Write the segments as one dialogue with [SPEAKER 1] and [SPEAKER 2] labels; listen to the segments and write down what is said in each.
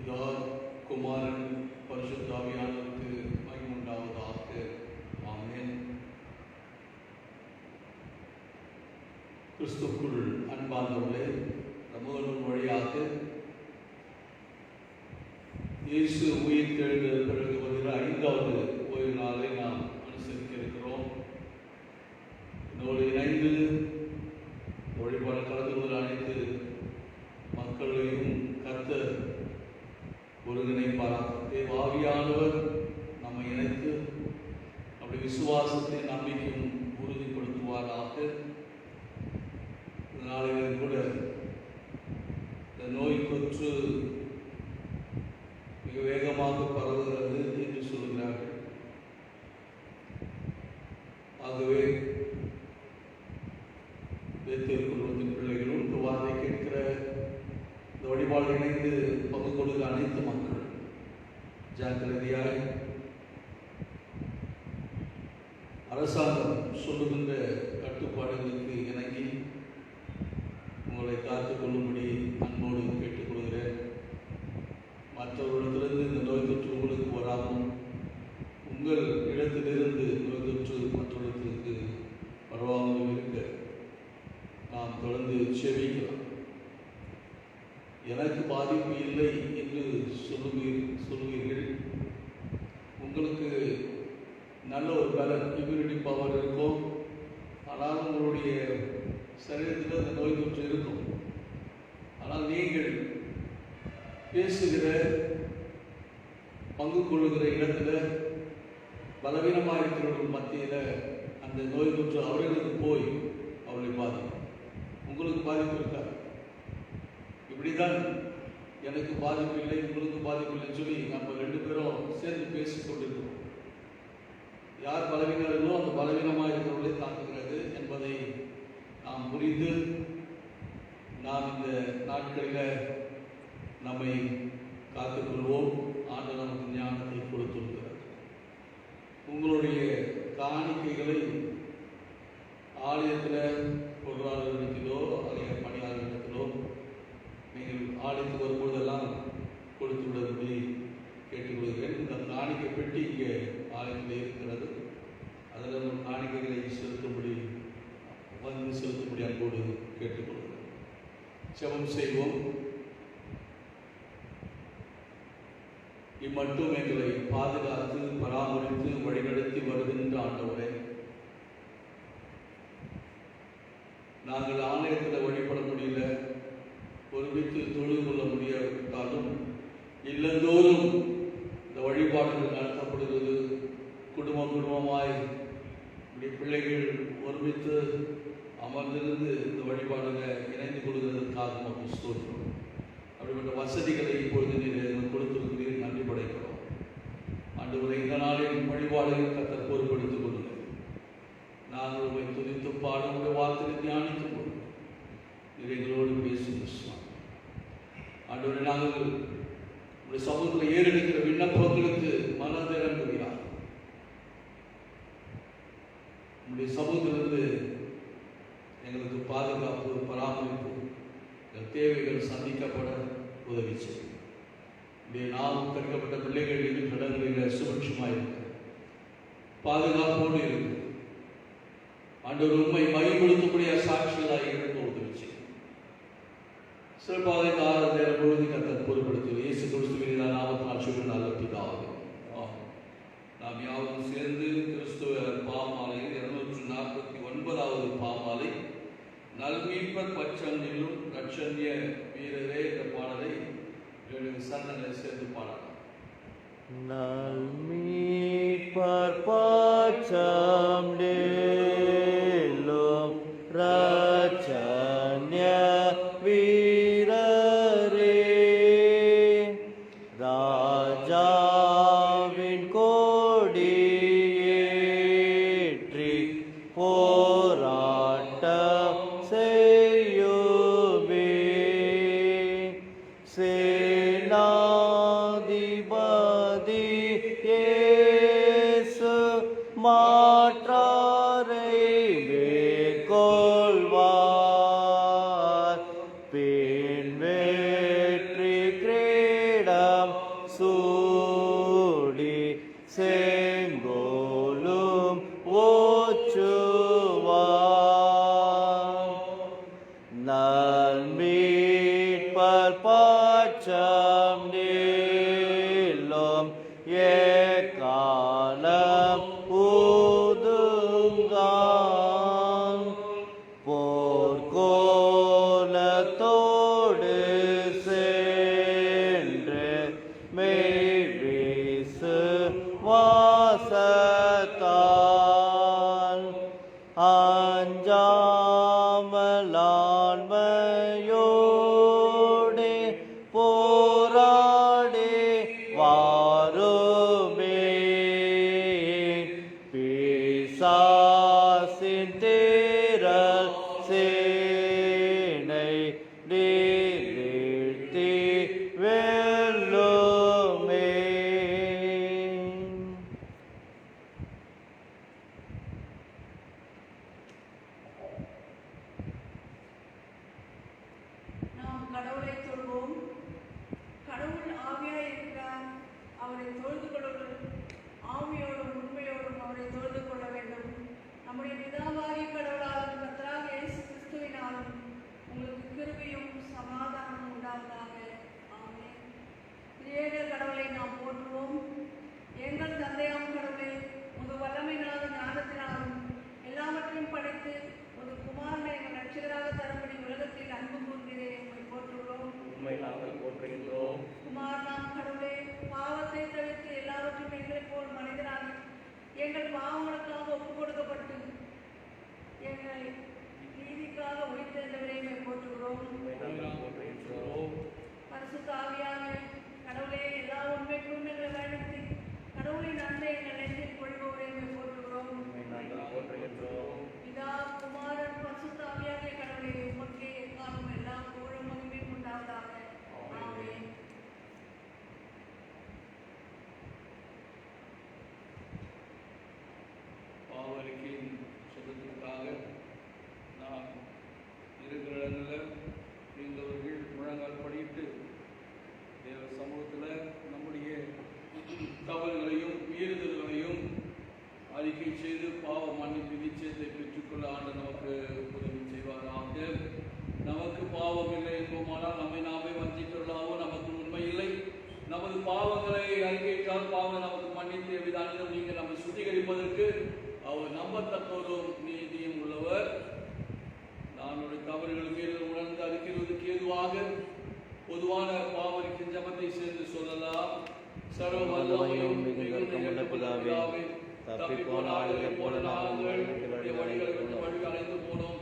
[SPEAKER 1] பிதா குமாரன் பரிசுத்த ஆவியானவருக்கு மகிமை உண்டாவதாக. ஆமென். கிறிஸ்துவுக்குள் அன்பார்ந்தவர்களே, சமூகம் வழியாக இயேசு உயிர் தெழுந்த பிறகு வருகிற 5வது ஓய்வு நாளை நாம் அனுசரிக்க இருக்கிறோம். இதோடு இணைந்து வழிபாடு கலந்து கொள்ள அனைத்து மக்களையும் கர்த்தர் ஒருங்கிணைப்பாராக. ஆவியானவர் நம்மை இணைத்து அப்படி விசுவாசத்தை நம்பிக்கையும் உறுதிப்படுத்துவாராக. நாளிலும் கூட இந்த நோய் தொற்று மிக வேகமாக பரவுகிறது என்று சொல்கிறார்கள். ஆகவே வேத்தியர் குடும்பத்தின் பிள்ளைகளும் வார்த்தை கேட்கிற இந்த வழிபாடு இணைந்து பங்கு கொள்கிற அனைத்து மக்கள் ஜாக்கிரதையாய் அரசாங்கம் சொல்லுகின்ற கட்டுப்பாடுகளுக்கு இணங்கி உங்களை காத்துக் கொள்ளும்படி அன்போடு கேட்டுக்கொள்கிறேன். மற்றவர்களிடத்திலிருந்து இந்த நோய் தொற்று உங்களுக்கு வராமல் உங்கள் இடத்திலிருந்து நோய் தொற்று மற்றவர்களுக்கு பரவாமல் இருக்க நாம் தொடர்ந்து செவிக்கலாம். எனக்கு பாதிப்பு இல்லை என்று சொல்லுவீர்கள். உங்களுக்கு நல்ல ஒரு பலன், இம்யூனிட்டி பவர் இருக்கும். ஆனால் உங்களுடைய சரீரத்தில் அந்த நோய் தொற்று இருக்கும். ஆனால் நீங்கள் பேசுகிற பங்கு கொள்ளுகிற இடத்துல பலவீனமாக இருக்கிறவர்கள் மத்தியில் அந்த நோய் தொற்று அவர்களுக்கு போய் அவர்களை பாதிக்கும். உங்களுக்கு பாதிப்பு இருக்கா? இப்படிதான் எனக்கு பாதிப்பு இல்லை, உங்களுக்கு பாதிப்பு இல்லைன்னு சொல்லி நம்ம 2 பேரும் சேர்ந்து பேசிக்கொண்டிருக்கிறோம். யார் பலவீனர்களோ அந்த பலவீனமாக இருக்கிறவர்களை தாக்குகிறது என்பதை நாம் புரிந்து நாம் இந்த நாட்களில் நம்மை காத்துக்கொள்வோம். ஆண்டு நமக்கு ஞானத்தை கொடுத்துள்ளார். உங்களுடைய காணிக்கைகளை ஆலயத்தில் பொருளாளர்களிடத்திலோ அல்லது பணியாளர்களிடத்திலோ நீங்கள் ஆலயத்துக்கு வரும்போதெல்லாம் கொடுத்து விடும்படி கேட்டுக்கொள்கிறேன். இந்த காணிக்கை பெட்டி இங்கே ஆலயத்தில் இருக்கிறது. அதில் நம்ம காணிக்கைகளை செலுத்தும்படி அன்போடு கேட்டுக்கொள்கிறேன். ஜெபம் செய்வோம். இம்மட்டும் எங்களை பாதுகாத்து பராமரித்து வழிநடத்தி வருகின்ற ஆண்டவரே, நாங்கள் ஆலயத்தில் வழிபட முடியல, ஒருமித்து தொழுது கொள்ள முடியாவிட்டாலும் இல்லந்தோறும் இந்த வழிபாடுகள் நடத்தப்படுகிறது. குடும்பமாய் பிள்ளைகள் ஒருமித்து அமர்ந்திருந்து இந்த வழிபாடுகளை இணைந்து கொள்வதற்காக நமக்கு ஸ்தோத்திரம். அப்படிப்பட்ட வசதிகளை இப்பொழுது நீங்கள் கொடுத்திருக்கிறீர்கள், நன்றி படைக்கிறோம். ஆண்டவரே, இந்த நாளின் வழிபாடுகள் கர்த்தர் பொறுப்படுத்திக் கொள்ளுங்கள். நாங்கள் உண்மை துதித்து பாடுடைய வார்த்தையை தியானிக்கும் போது எங்களோடு பேசுகிறோம். ஆண்டவரே, நாங்கள் உங்களுடைய சமூகத்தில் ஏறெடுக்கிற விண்ணப்பங்களுக்கு மனதிறங்குகிறார். உங்களுடைய சமூகத்திலிருந்து எங்களுக்கு பாதுகாப்பு, பராமரிப்பு, தேவைகள் சந்திக்கப்பட உதவி செய்யும். நாம் கற்கப்பட்ட பிள்ளைகள் இருக்கிற இடங்களில் சுபட்சமாக இருக்கு, பாதுகாப்போடு இருக்கு. ஆண்டவர் உண்மை மையப்படுத்தக்கூடிய சாட்சிகளாக இருக்க உதவி செய்யும். சிறப்பாக இந்த ஆறு நேரம் பொழுது கர்த்தர் பொறுப்படுத்தி இயேசு கிறிஸ்துவின் நாமத்தினால் சொல்லும் நல்ல பிதாவே. நாம் யாரும் சேர்ந்து கிறிஸ்துவ பாமாலையில் 249வது பாமாலை நல்மீட்பர் பச்சந்திலும் ரட்சண்ய வீரரே என்ற பாடலை சந்தனை சேர்ந்து பாடலாம்.
[SPEAKER 2] நல்மீட்பர் பச்சந்திலும் ரட்சண்ய வீரரே, ராஜாவின் கொடியேற்றி போராட்டம் செய்யுமே, சேனாதிபதி இயேசு மாற்றாரை மேற்கொள்வார், பின் வெற்றி கிரீடம் பல்பாச்சம் நீளும் ஏக்காலம் ஊதுங்கான் போர்க்கோலத்தோடு சென்று மெய்வீசு வாசத்தால் அஞ்சாமலான்மையோடே போராடி வாருமே பிசாசின் தேரல் சேனை நிறுத்தி வெல்லுமே.
[SPEAKER 3] நாம் கடவுளை தொழுவோம். கடவுள் ஆவியாய் இருக்கிறார். அவரை தொழுது கொள்ளுங்கள். ஆவியோடும் உண்மையோடும் அவரை தொழுது கொள்ள வேண்டும். நம்முடைய பிதாவாகிய கடவுளாலும் கர்த்தராகிய இயேசு கிறிஸ்துவினாலும் உங்களுக்கு கிருபையும் சமாதானமும் உண்டாவதாக. ஆமென். திரியேக கடவுளை நாம் போற்றுவோம். எங்கள் தந்தையாம் கடவுளே, உமது வல்லமையினாலும் ஞானத்தினாலும் எல்லாவற்றையும் படைத்து ஒரு குமாரனை எங்கள் ரட்சகராக தரும்படி உலகத்தில் அன்பு கூர்ந்தீரே, உம்மை போற்றுகிறோம்.
[SPEAKER 2] உம்மை நாங்கள் போற்றுகின்றோம்.
[SPEAKER 3] குமாரனாம் கடவுளே, பாவத்தை தவிர்த்து எல்லாவற்றையும் எங்களைப் போல் மனிதராக எங்கள் பாவங்களுக்காக ஒப்புக் கொடுக்கப்பட்டு எங்களை நீதிக்காக உயிர்த்தெழுந்தவரே, உம்மை போற்றுகிறோம்.
[SPEAKER 2] உம்மை நாங்கள் போற்றுகின்றோம்.
[SPEAKER 3] பரிசுத்த ஆவியானவரே, கடவுளே, எல்லா உண்மைக்கும் எங்களை வழிநடத்தி கடவுளின் அன்பை எங்கள் நெஞ்சில் பொழிபவரே, உம்மை போற்றுகிறோம்.
[SPEAKER 2] உம்மை நாங்கள் போற்றுகின்றோம்.
[SPEAKER 3] பிதா, குமாரன், பரிசுத்த ஆவியாகிய கடவுளே, உமக்கே எக்காலம் எல்லா புகழும் மகிமையும் உண்டாவதாக. ஆமென்.
[SPEAKER 1] பாவரிக்கையின் சுத்தத்திற்காக நாம் இருக்கிற இடங்களில் நீங்களவர்கள் முழங்கால் படிட்டு தேவ சமூகத்தில் நம்முடைய தவறுகளையும் மீறுதல்களையும் அறிக்கை செய்து பாவ மன்னிப்பு நிச்சயத்தை பெற்றுக்கொள்ள ஆண்டு நமக்கு உதவி செய்வாராக. நமக்கு பாவம் இல்லை என்போமானால் நம்மை நாமே வஞ்சிக்கொள்ளாவோ நமக்கு உண்மை இல்லை. நமது பாவங்களை அறிக்கையிட்டால் பாவம் நமக்கு மன்னித்து விதானிலும் நீங்கள் நம்மை சுத்திகரிப்பதற்கு அவர் நம்பத்தக்கவரும் நீதியும் உள்ளவர். நம்முடைய தவறுகள் மீறல் உணர்ந்து அறிக்கிறதுக்கு ஏதுவாக பொதுவான பாவரிக்கும் ஜபத்தை சேர்ந்து சொல்லலாம். சர்வ வல்லமையும் மிகுந்த இரக்கமுள்ள பிதாவே, தப்பிப்போன ஆடுகளைப் போல நாங்கள் உம்முடைய வழிகளை விட்டு வழி அடைந்து போனோம்.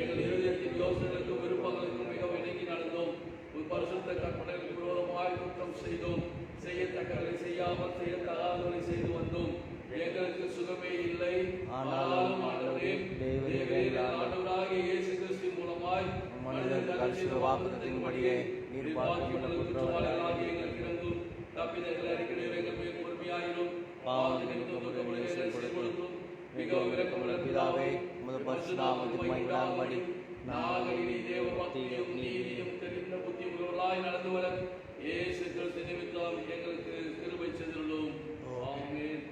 [SPEAKER 1] எங்கள் இருதயத்தின் யோசனைகளுக்கும் விருப்பங்களுக்கும் மிக விலகி நடந்தோம். ஒரு பரிசுத்த கற்பனைக்கு விரோதமாய் குற்றம் செய்தோம். செய்யத்தக்கவரை செய்யாமல் செய்யத்தகாதவரை செய்து வந்தோம். எங்களுக்கு சுகமே இல்லை. ஆனாலும் ஆண்டவரே, தேவரீர் ஆண்டவராகிய இயேசு கிறிஸ்து மூலமாய் மனிதர்கள் கடைசியில் வாக்குத்தத்தின்படியே நீர் பாக்கியமுள்ள குற்றவாளிகளாகிய எங்களுக்கு இறங்கும். தப்பிதங்களை அறிக்கையில் எங்கள் மேல் பொறுமையாயிரும். பாவத்திலிருந்து துக்கமுறை கொடுத்தும் மிகவும் இரக்கமுள்ள பிதாவே,
[SPEAKER 2] உமது பரிசுத்த நாமத்திற்கு மகிமையுண்டாகும்படி
[SPEAKER 1] நாங்கள் இனி தேவ பக்தியும் நீதியும் தெரிந்த புத்தி உள்ளவர்களாய் நடந்து வர இயேசு கிறிஸ்து நிமித்தம் எங்களுக்கு கிருபை செய்துள்ளோம். ஆமென்.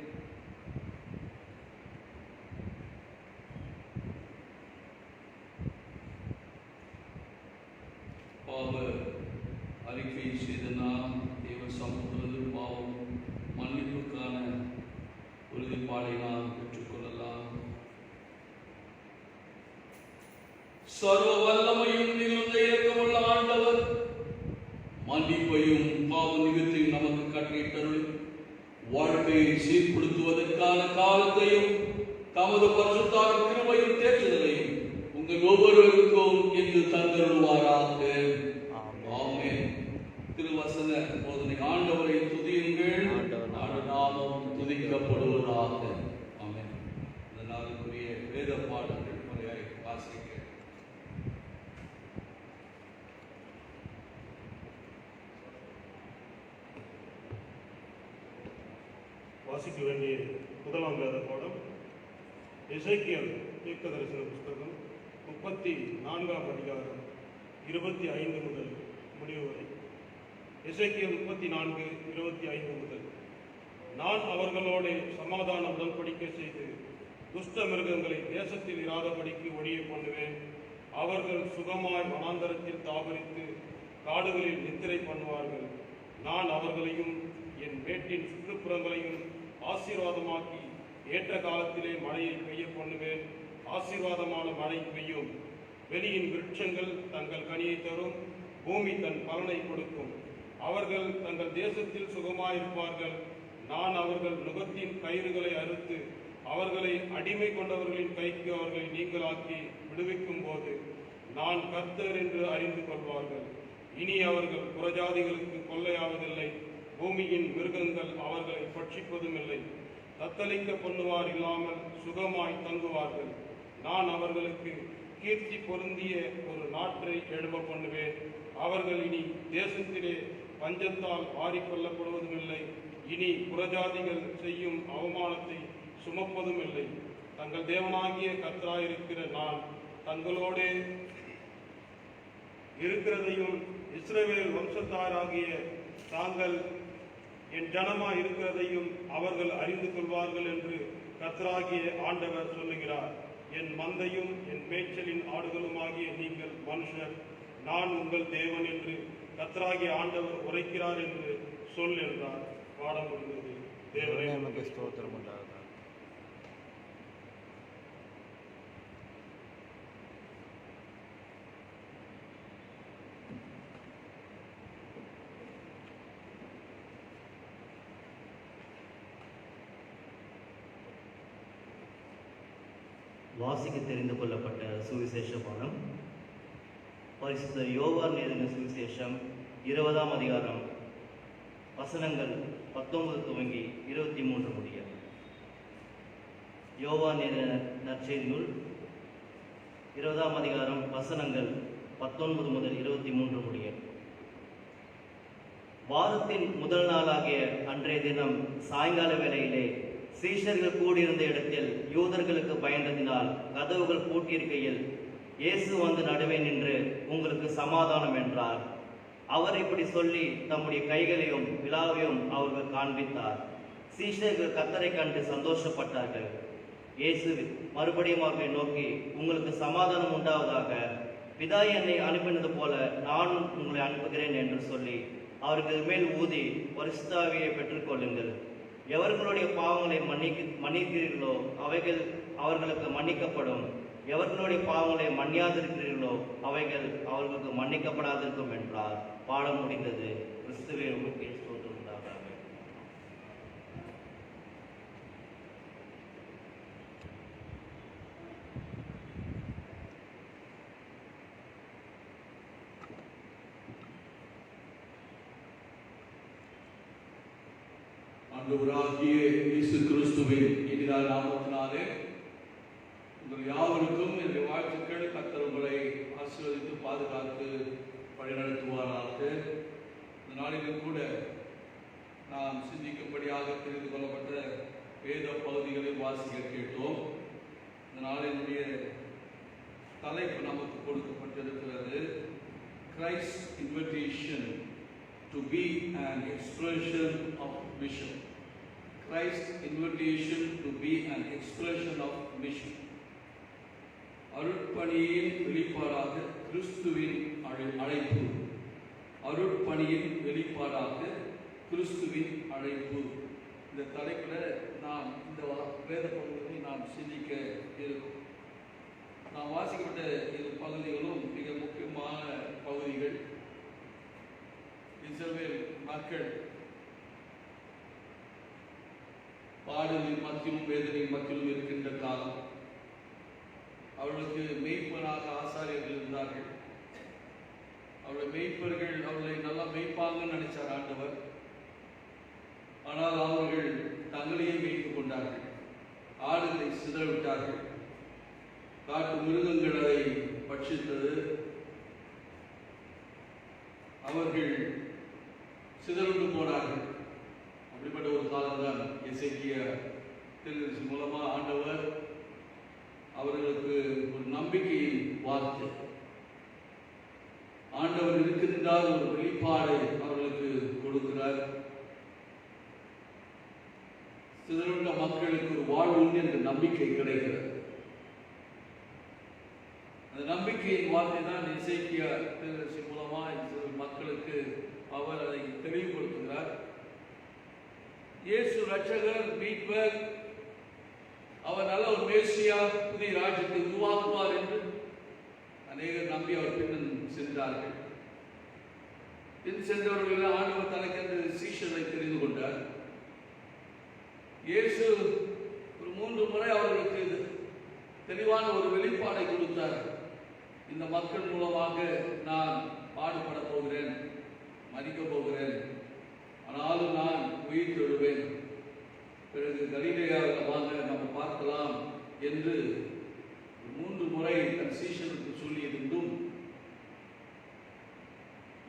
[SPEAKER 1] பாவ அறிக்கை செய்த நாம் தேவ சமூகத்திலிருந்து பாவம் மன்னிப்புக்கான உறுதிப்பாடை நாம் பெற்றுக்கொள்ளலாம். சர்வ வல்லமையும் மிகுந்த இரக்கமுள்ள ஆண்டவர் மன்னிப்பையும் பாவ நிமித்தையும் நமக்கு கட்டளையிட்டருளி வாழ்க்கையை சீர்படுத்துவதற்கான காலத்தையும் தமது பரிசுத்த கிருபையும் தேற்றுதலையும் உங்கள் ஒவ்வொருவருக்கும் இன்று தந்தருள்வாராக. ஆமென். திருவசன போதனை. ஆண்டவரை துதியுங்கள், ஆண்டவர் நாமம் துதிக்கப்படுவதாக. ஆமென். இந்த நாளுக்குரிய வேத பாடங்கள் முறையாய் வாசிக்க
[SPEAKER 4] வாசிக்க வேண்டிய முதலாம் வேத பாடம் எசேக்கியேல் தீர்க்கதரிசன புஸ்தகம் 34ஆம் அதிகாரம் 25 முதல் முடிவு வரை. எசேக்கியேல் 34:25 முதல். நான் அவர்களோடு சமாதான உடன்படிக்கை செய்து துஷ்ட மிருகங்களை தேசத்தில் இராதபடிக்கு ஒழிய பண்ணுவேன். அவர்கள் சுகமாய் வனாந்தரத்தில் தாபரித்து காடு காடுகளில் நித்திரை பண்ணுவார்கள். நான் அவர்களையும் என் மேட்டின் சுற்றுப்புறங்களையும் ஆசீர்வாதமாக்கி ஏற்ற காலத்திலே மழையை பெய்ய பண்ணுவேன். ஆசீர்வாதமான மழை பெய்யும். வெளியின் விருட்சங்கள் தங்கள் கனியை தரும். பூமி தன் பலனை கொடுக்கும். அவர்கள் தங்கள் தேசத்தில் சுகமாயிருப்பார்கள். நான் அவர்கள் நுகத்தின் கயிறுகளை அறுத்து அவர்களை அடிமை கொண்டவர்களின் கைக்கு அவர்களை நீங்களாக்கி விடுவிக்கும் போது நான் கர்த்தர் என்று அறிந்து கொள்வார்கள். இனி அவர்கள் புறஜாதிகளுக்கு கொள்ளையாவதில்லை. பூமியின் மிருகங்கள் அவர்களை பட்சிப்பதும் இல்லை. தத்தளிக்க பண்ணுவார் இல்லாமல் சுகமாய் தங்குவார்கள். நான் அவர்களுக்கு கீர்த்தி பொருந்திய ஒரு நாட்டை எழும்ப பண்ணுவேன். அவர்கள் இனி தேசத்திலே பஞ்சத்தால் வாரிக்கொள்ளப்படுவதும் இல்லை. இனி புறஜாதிகள் செய்யும் அவமானத்தை சுமப்பதும் இல்லை. தங்கள் தேவனாகிய கர்த்தராயிருக்கிற நான் தங்களோடே இருக்கிறதையும் இஸ்ரவேல் வம்சத்தாராகிய தாங்கள் என் ஜனமாய் இருக்கிறதையும் அவர்கள் அறிந்து கொள்வார்கள் என்று கர்த்தராகிய ஆண்டவர் சொல்லுகிறார். என் மந்தையும் என் மேய்ச்சலின் ஆடுகளுமாகிய நீங்கள் மனுஷர், நான் உங்கள் தேவன் என்று கர்த்தராகிய ஆண்டவர் உரைக்கிறார் என்று சொல் என்றார். பாடம் முடிந்தது. தேவனே
[SPEAKER 2] நமக்கு ஸ்தோத்திரம் உண்டாவதாக.
[SPEAKER 5] வாசிக்க தெரிந்து கொள்ளப்பட்ட சுவிசேஷ பாடம் பரிசுத்த யோவான் எழுதின சுவிசேஷம் 20ஆம் அதிகாரம் வசனங்கள் 19 துவங்கி 23 முடிய. யோவான் எழுதின நற்செய்தி நூல் 20ஆம் அதிகாரம் வசனங்கள் 19 முதல் 23 முடிய. வாரத்தின் முதல் நாளாகிய அன்றைய தினம் சாயங்கால வேளையிலே சீஷர்கள் கூடியிருந்த இடத்தில் யூதர்களுக்கு பயந்ததினால் கதவுகள் பூட்டியிருக்கையில் இயேசு வந்து நடுவே நின்று உங்களுக்கு சமாதானம் என்றார். அவர் இப்படி சொல்லி தம்முடைய கைகளையும் விலாவையும் அவர்கள் காண்பித்தார். சீஷர்கள் கர்த்தரை கண்டு சந்தோஷப்பட்டார்கள். இயேசு மறுபடியும் அவர்களை நோக்கி உங்களுக்கு சமாதானம் உண்டாவதாக, பிதா என்னை அனுப்பினது போல நானும் உங்களை அனுப்புகிறேன் என்று சொல்லி அவர்கள் மேல் ஊதி பரிசுத்த ஆவியை பெற்றுக்கொள்ளுங்கள். எவர்களுடைய பாவங்களை மன்னிக்கிறீர்களோ அவைகள் அவர்களுக்கு மன்னிக்கப்படும். எவர்களுடைய பாவங்களை மன்னியாதிருக்கிறீர்களோ அவைகள் அவர்களுக்கு மன்னிக்கப்படாதிருக்கும் என்றார். பாடம் முடிந்தது. கிறிஸ்துவே உமக்கு ஸ்தோத்திரம் உண்டாவதாக.
[SPEAKER 1] ஆண்டவராகிய இயேசு கிறிஸ்துவின் இனிதான நாமத்தினாலே உங்கள் யாவருக்கும் என்னுடைய வாழ்த்துக்கள். கர்த்தர் உங்களை ஆசீர்வதித்து பாதுகாத்து வழிநடத்துவாராக. இந்த நாளிலும் கூட நாம் சிந்திக்கும்படியாக தெரிந்து கொள்ளப்பட்ட வேத பகுதிகளை வாசிக்க கேட்டோம். இந்த நாளினுடைய தலைப்பு நமக்கு கொடுக்கப்பட்டிருக்கிறது, Christ invitation to be an expression of mission. Christ's invitation to be an expression of mission. அருட்பணியின் வெளிப்பாடாக கிறிஸ்துவின் அழைப்பு. அருட்பணியின் வெளிப்பாடாக கிறிஸ்துவின் அழைப்பு. இந்த தலைப்பில் நாம் இந்த வேத பகுதியை நாம் சிந்திக்க இருக்கும். நாம் வாசிக்கப்பட்ட இரு பகுதிகளும் மிக முக்கியமான பகுதிகள். இஸ்ரவேல் மக்கள் பாடுகளின் மத்தியிலும் வேதனையின் மத்தியிலும் இருக்கின்ற காலம். அவர்களுக்கு மெய்ப்பனாக ஆசாரியர்கள் இருந்தார்கள். அவருடைய மெய்ப்பர்கள் அவர்களை நல்லா மெய்ப்பாங்கன்னு நினைச்சார் ஆண்டவர். ஆனால் அவர்கள் தங்களையே மேய்த்துக் கொண்டார்கள். ஆடுகளை சிதறவிட்டார்கள். காட்டு மிருகங்கள் அதை பட்சித்தது. அவர்கள் சிதறுண்டு போனார்கள். அப்படிப்பட்ட ஒரு காலம்தான் எசேக்கியா தீர்க்கதரிசி மூலமா ஆண்டவர் அவர்களுக்கு ஒரு நம்பிக்கையின் வார்த்தை, ஆண்டவர் இருக்கின்றார் ஒரு வெளிப்பாடை அவர்களுக்கு கொடுக்கிறார். சிதறுண்ட மக்களுக்கு ஒரு வாழ்வு என்ற நம்பிக்கை கிடைக்கிறது. அந்த நம்பிக்கையின் வார்த்தை தான் எசேக்கியா தீர்க்கதரிசி மூலமா மக்களுக்கு இயேசு ரட்சகர், மீட்பர், அவர் நல்ல ஒரு மேசியா, புதிய ராஜ்யத்தை உருவாக்குவார் என்று அநேகர் நம்பி அவர் பின் சென்றார்கள். பின் சென்றவர்கள் ஆண்டவர் தனக்கென்று சீஷரை தெரிந்து கொண்டார். இயேசு ஒரு 3 முறை அவர்களுக்கு தெளிவான ஒரு வெளிப்பாடை கொடுத்தார். இந்த மக்கள் மூலமாக நான் பாடுபட போகிறேன், மதிக்க போகிறேன், ஆனாலும் நான் உயிர் எழுவேன், பிறகு கலிலேயாவில் வாங்க நம்ம பார்க்கலாம் என்று 3 முறை தன் சீஷனுக்கு சொல்லியிருந்தும்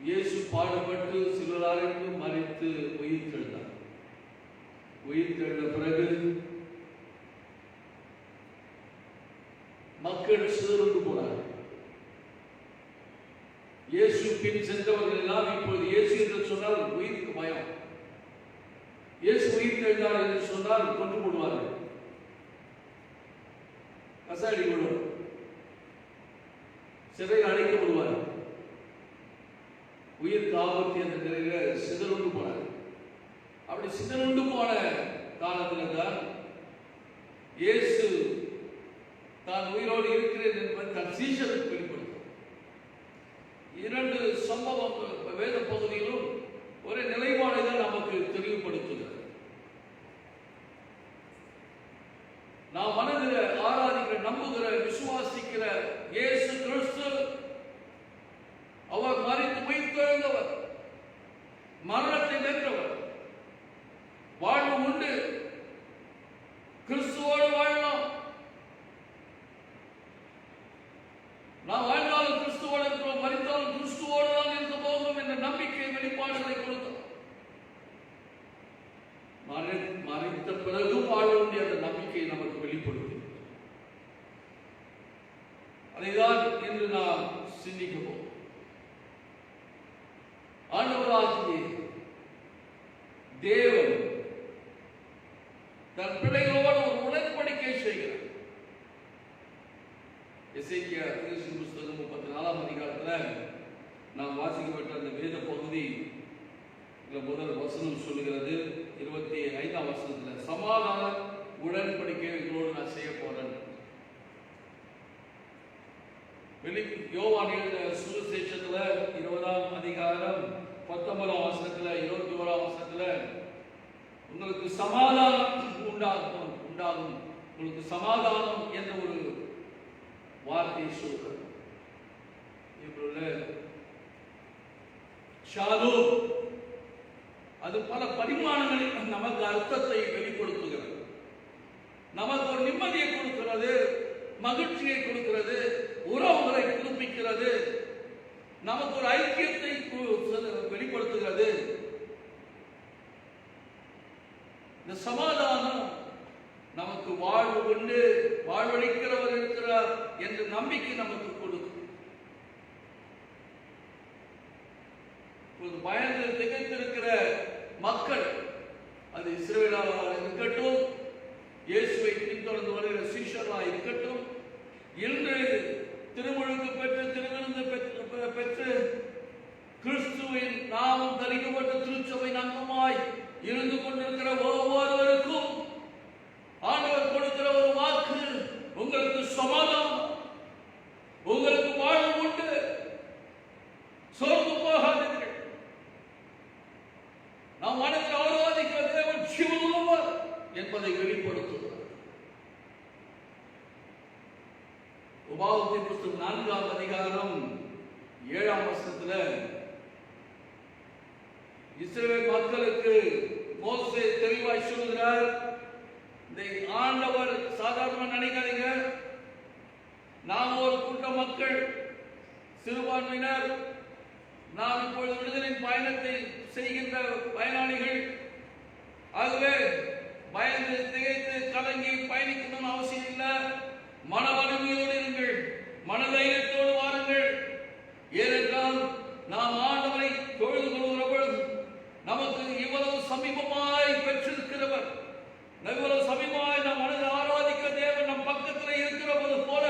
[SPEAKER 1] இயேசு பாடுபட்டு சிலராருக்கு மறித்து உயிர் தெழுந்தார். உயிர் தெழுந்த பிறகு மக்கள் சிதறுண்டு போனார்கள். இயேசு பின் சென்றவர்கள் எல்லாம் இப்பொழுது இயேசு என்று சொன்னால் உயிருக்கு பயம். இயேசு உயிர் தெழுந்தார் என்று சொன்னால் கொண்டு போடுவார்கள், கசாடி விடுவார், சிறையில் அடைக்கப்படுவார்கள். உயிர் ஆபத்து என்ற நிலையில சிதறுண்டு போனார். அப்படி சிதறுண்டு போன காலத்தில் தான் இயேசு தான் உயிரோடு இருக்கிறேன் என்பது தன் சீஷருக்கு வெளிப்படுத்தும். 2 சம்பவம் வேத பகுதியிலும் ஒரு நிலைப்பாடை தான் நமக்கு தெளிவுபடுத்துகிறது. நாம் மனதில் ஆராதிக்கிற, நம்புகிற, விசுவாசிக்கிற இயேசு கிறிஸ்து அவர் மரித்து உயிர்த்தெழுந்தவர், மரணத்தை வென்றவர், வாழ்வு உண்டு, கிறிஸ்துவோடு வாழலாம். நாம் வாழ்ந்தாலும் கிறிஸ்துவோடு இருக்கிறோம், மரித்தாலும் கிறிஸ்துவோடு தான் இருக்க போகிறோம் என்ற நம்பிக்கை வெளிப்பாடுகளை கொடுத்தோம். மறைத்த பிறகு வாழ வேண்டிய அந்த நம்பிக்கை நமக்கு வெளிப்படுத்தும். அதைதான் என்று நாம் சிந்திக்க போகிறோம். ஆண்டவராகிய தேவன் தன் பிள்ளைகளோடு ஒரு உடன்படிக்கை செய்கிறார். எசேக்கியா தீர்க்கதரிசி புத்தகம் 34ஆம் அதிகாரத்தில் நாம் வாசிக்கப்பட்ட அந்த வேத பகுதி முதல் வசனம் சொல்லுகிறது. 25ஆம் வசனத்தில் சமாதான உடன்படிக்கைகளோடு நான் செய்ய போறேன். யோவான் எழுதின சுவிசேஷத்துல 20ஆம் அதிகாரம் 19ஆம் வசனத்துல 21ஆம் வசனத்துல உங்களுக்கு சமாதானம் உண்டாகும், உங்களுக்கு சமாதானம் என்ற ஒரு வார்த்தையை சொல்கிறது. ஷாலோம் அது பல பரிமாணங்களில் நமக்கு அர்த்தத்தை வெளிப்படுத்துகிறது. நமக்கு ஒரு நிம்மதியை கொடுக்கிறது, மகிழ்ச்சியை கொடுக்கிறது, உறவுகளை புதுப்பிக்கிறது, நமக்கு ஒரு ஐக்கியத்தை வெளிப்படுத்துகிறது. இந்த சமாதானம் நமக்கு வாழ்வு கொண்டு வாழ்வளிக்கிறவர் இருக்கிறார் என்ற நம்பிக்கை நமக்கு கொடுக்கும். பயந்து திகைத்திருக்கிற மக்கள், அது இஸ்ரவேலாக இருக்கட்டும், இயேசுவை பின்தொடர்ந்து வருகிற சீஷர்களாக இருக்கட்டும், இன்று திருமுழுக்கு பெற்று திருவிருந்து பெற்று கிறிஸ்துவின் நாமம் தரிக்கப்பட்ட திருச்சபை அங்கமாய் இருந்து கொண்டிருக்கிற ஒவ்வொருவருக்கும் ஆண்டவர் கொடுக்கிற ஒரு வாக்கு, உங்களுக்கு சமாதானம், உங்களுக்கு வாழ்வு உண்டு, சோர்ந்து போகாதீர்கள். நாம் மனதில் ஆராதிக்கிற தேவன் ஜீவனுள்ளவர் என்பதை வெளிப்படுத்துகிறார். உபாகமத்தின் புத்தகம் 4ஆம் அதிகாரம் 7ஆம் வசனத்தில் இஸ்ரவேல் மக்களுக்கு மோசே தெளிவாய் சொல்கிறார். இந்த ஆண்டவர் சாதாரண நினைக்காதீங்க, நாம் ஒரு கூட்ட மக்கள், சிறுபான்மையினர், நாம் இப்பொழுது விடுதலின் பயணத்தை செய்கின்ற பயனாளிகள். ஆகவே பயந்து திகைத்து கலங்கி பயணிக்கணும்னு அவசியம் இல்லை. மன வலிமையோடு இருங்கள், மனதைரியத்தோடு வாருங்கள். ஏனென்றால் நாம் ஆண்டவரை தொழுது கொள்கிற பொழுது நமக்கு இவ்வளவு சமீபமாய் பெற்றிருக்கிறவர், இவ்வளவு சமீபமாய் நாம் மனதில் ஆராதிக்க தேவன் நம் பக்கத்தில் இருக்கிற போல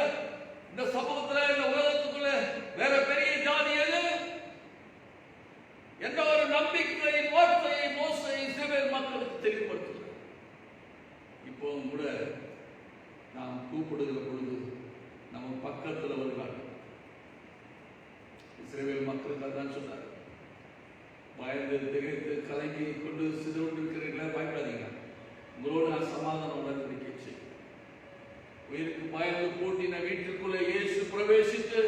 [SPEAKER 1] இந்த சமூகத்தில், இந்த உலகத்துக்குள்ள வேற பெரிய ஜாதி எது என்ற ஒரு நம்பிக்கையின் வார்த்தையை மோசே இஸ்ரவேல் மக்களுக்கு தெளிவுபடுத்துகிறார். இப்போ கூட நாம் கூப்பிடுகிற பொழுது நம்ம பக்கத்தில் வருகிறார்கள். இஸ்ரவேல் மக்களுக்கு தான் சொன்னார், பயந்து திகைத்து கலங்கி கொண்டு சிதறுண்டிருக்கிறீர்களே, பயப்படாதீங்க, உங்களோடு நான் சமாதானம் உடன்படிக்கை செய்வேன். உயிருக்கு பயந்து பூட்டின வீட்டிற்குள்ளே இயேசு பிரவேசித்து,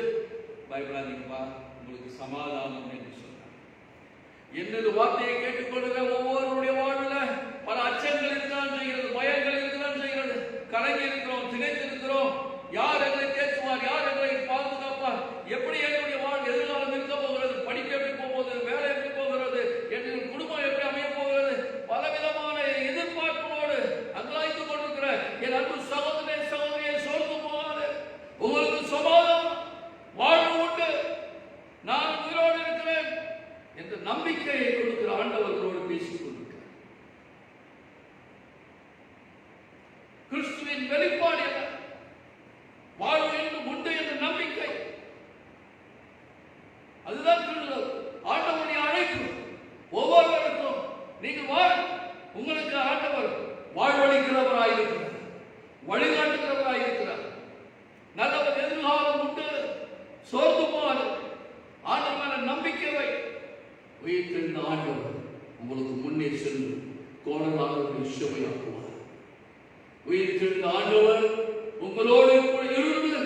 [SPEAKER 1] பயப்படாதீங்கப்பா, உங்களுக்கு சமாதானம் என்று சொன்னார். என்னது வார்த்தையை கேட்டுக்கொள்கிற ஒவ்வொருடைய வாழ்வில் பல அச்சங்கள் இருக்கதான் செய்கிறது, பயங்கள் இருக்கதான் செய்கிறது, கலங்கி இருக்கிறோம், திகைத்து இருக்கிறோம். யார் எங்களை தேற்றுவார், யார் எங்களை பாதுகாப்பார், எப்படி என்னுடைய எதிர்காலம் இருக்க போகிறது, படிக்க எப்படி போகிறது, வேலை எப்படி போகிறது, என் குடும்பம் எப்படி அமைய போகிறது, பலவிதமான எதிர்பார்ப்போடு அங்கலாய்த்து கொண்டிருக்கிற என் அன்பு சகோதரே சகோதரியை சோர்ந்து போகாது. உங்களுக்கு சமாதானம் வாழ்வு உண்டு, நான் உயிரோடு இருக்கிறேன் என்ற நம்பிக்கையை கொடுக்கிற ஆண்டவர்களோடு பேசிக் கொண்டிருக்கிறார். கிறிஸ்துவின் வெளிப்பாடு என்ன? வாழ்வு என்று உண்டு என்ற நம்பிக்கை. அதுதான் ஆண்டவருடைய அழைப்பு. ஒவ்வொருவருக்கும் நீங்கள் வாழ், உங்களுக்கு ஆண்டவர் வாழ்வளிக்கிறவராயிருக்கிறார், வழிகாட்டுகிறவராயிருக்கிறார். நல்ல ஒரு எதிர்காலம் உண்டு, சோர்ந்து போகாது. ஆண்டவர் மேல நம்பிக்கை வை. உயிர்த்தெழுந்த ஆண்டவர் உங்களுக்கு முன்னே சென்று கோணலாளர்களை சுவையாக்குவார். உயிர்த்தெழுந்த ஆண்டவர் உங்களோடு இருந்து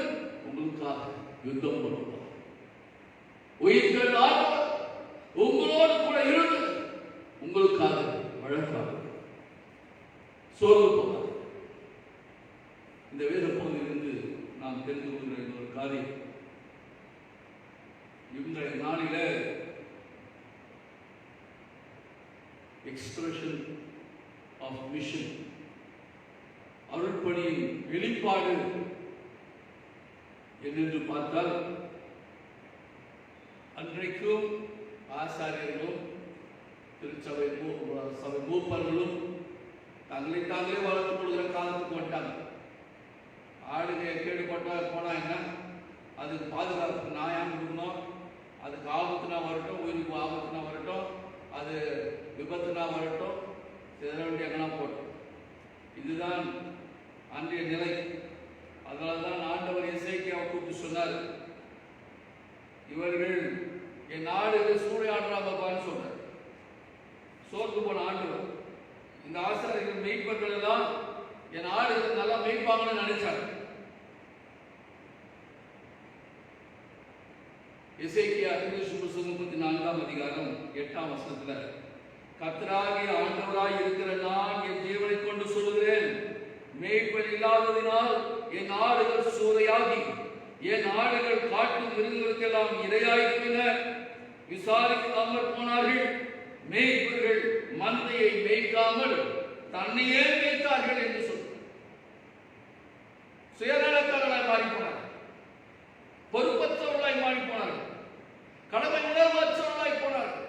[SPEAKER 1] உங்களுக்காக யுத்தம் பண்ணுவார். உயிர்த்தெழுந்த ஆண்டவர் உங்களோடு கூட இருந்து உங்களுக்காக வழக்காக சோர்வு போவார். இந்த வேத பகுதியிலிருந்து நாம் தெரிந்து கொள்கிற ஒரு காரியம், இன்றைய நாளில எக்ஸ்பிரஷன் ஆஃப் மிஷன், அருள்பணியின் வெளிப்பாடு என்று பார்த்தால், அன்றைக்கும் ஆசாரியர்களும் திருச்சபை சபை மூப்பர்களும் தங்களை தாங்களே வளர்த்துக் கொள்கிற காலத்துக்கு வந்துட்டாங்க. ஆடுகை கேடுபட்ட போனா என்ன, அதுக்கு பாதுகாப்பு நாயாம் இருக்கணும், அதுக்கு ஆபத்துனா வரட்டும், உயிருக்கு ஆபத்துனா வரட்டும், அது விபத்துனா வரட்டும், சிதற வேண்டிய எங்கெல்லாம் போட்டோம். இதுதான் அன்றைய நிலை. அதனால தான் ஆண்டவர் எசேக்கியாவை கூப்பிட்டு சொன்னார், இவர்கள் என் நாடுகள் சூறையாடுறாங்கப்பான்னு சொன்னார். சோர்ந்து போன ஆண்டவர் இந்த ஆசாரியர்கள் மெய்ப்பர்கள் எல்லாம் என் ஆடுகள் நல்லா மெய்ப்பாங்கன்னு நினைச்சார். எசேக்கியா 34 அதிகாரம் 8ஆம் வசனத்துல, கர்த்தராகிய ஆண்டவராய் இருக்கிற நான் என் ஜீவனை கொண்டு சொல்லுகிறேன், மேய்ப்பன் இல்லாததினால் என் ஆடுகள் சூறையாகி என் ஆடுகள் காட்டு மிருகங்களுக்கெல்லாம் இரையாயிருக்கின, விசாரிக்காமல் போனார்கள், மேய்ப்பர்கள் மந்தையை மேய்க்காமல் தன்னையே மேய்த்தார்கள் என்று சொல்றார். சுயநலக்காரர்களாய் மாறி போனார்கள், பொறுப்பற்றவர்களாய் மாறி போனார்கள், கடமை உணர்வற்றவர்களாய் போனார்கள்,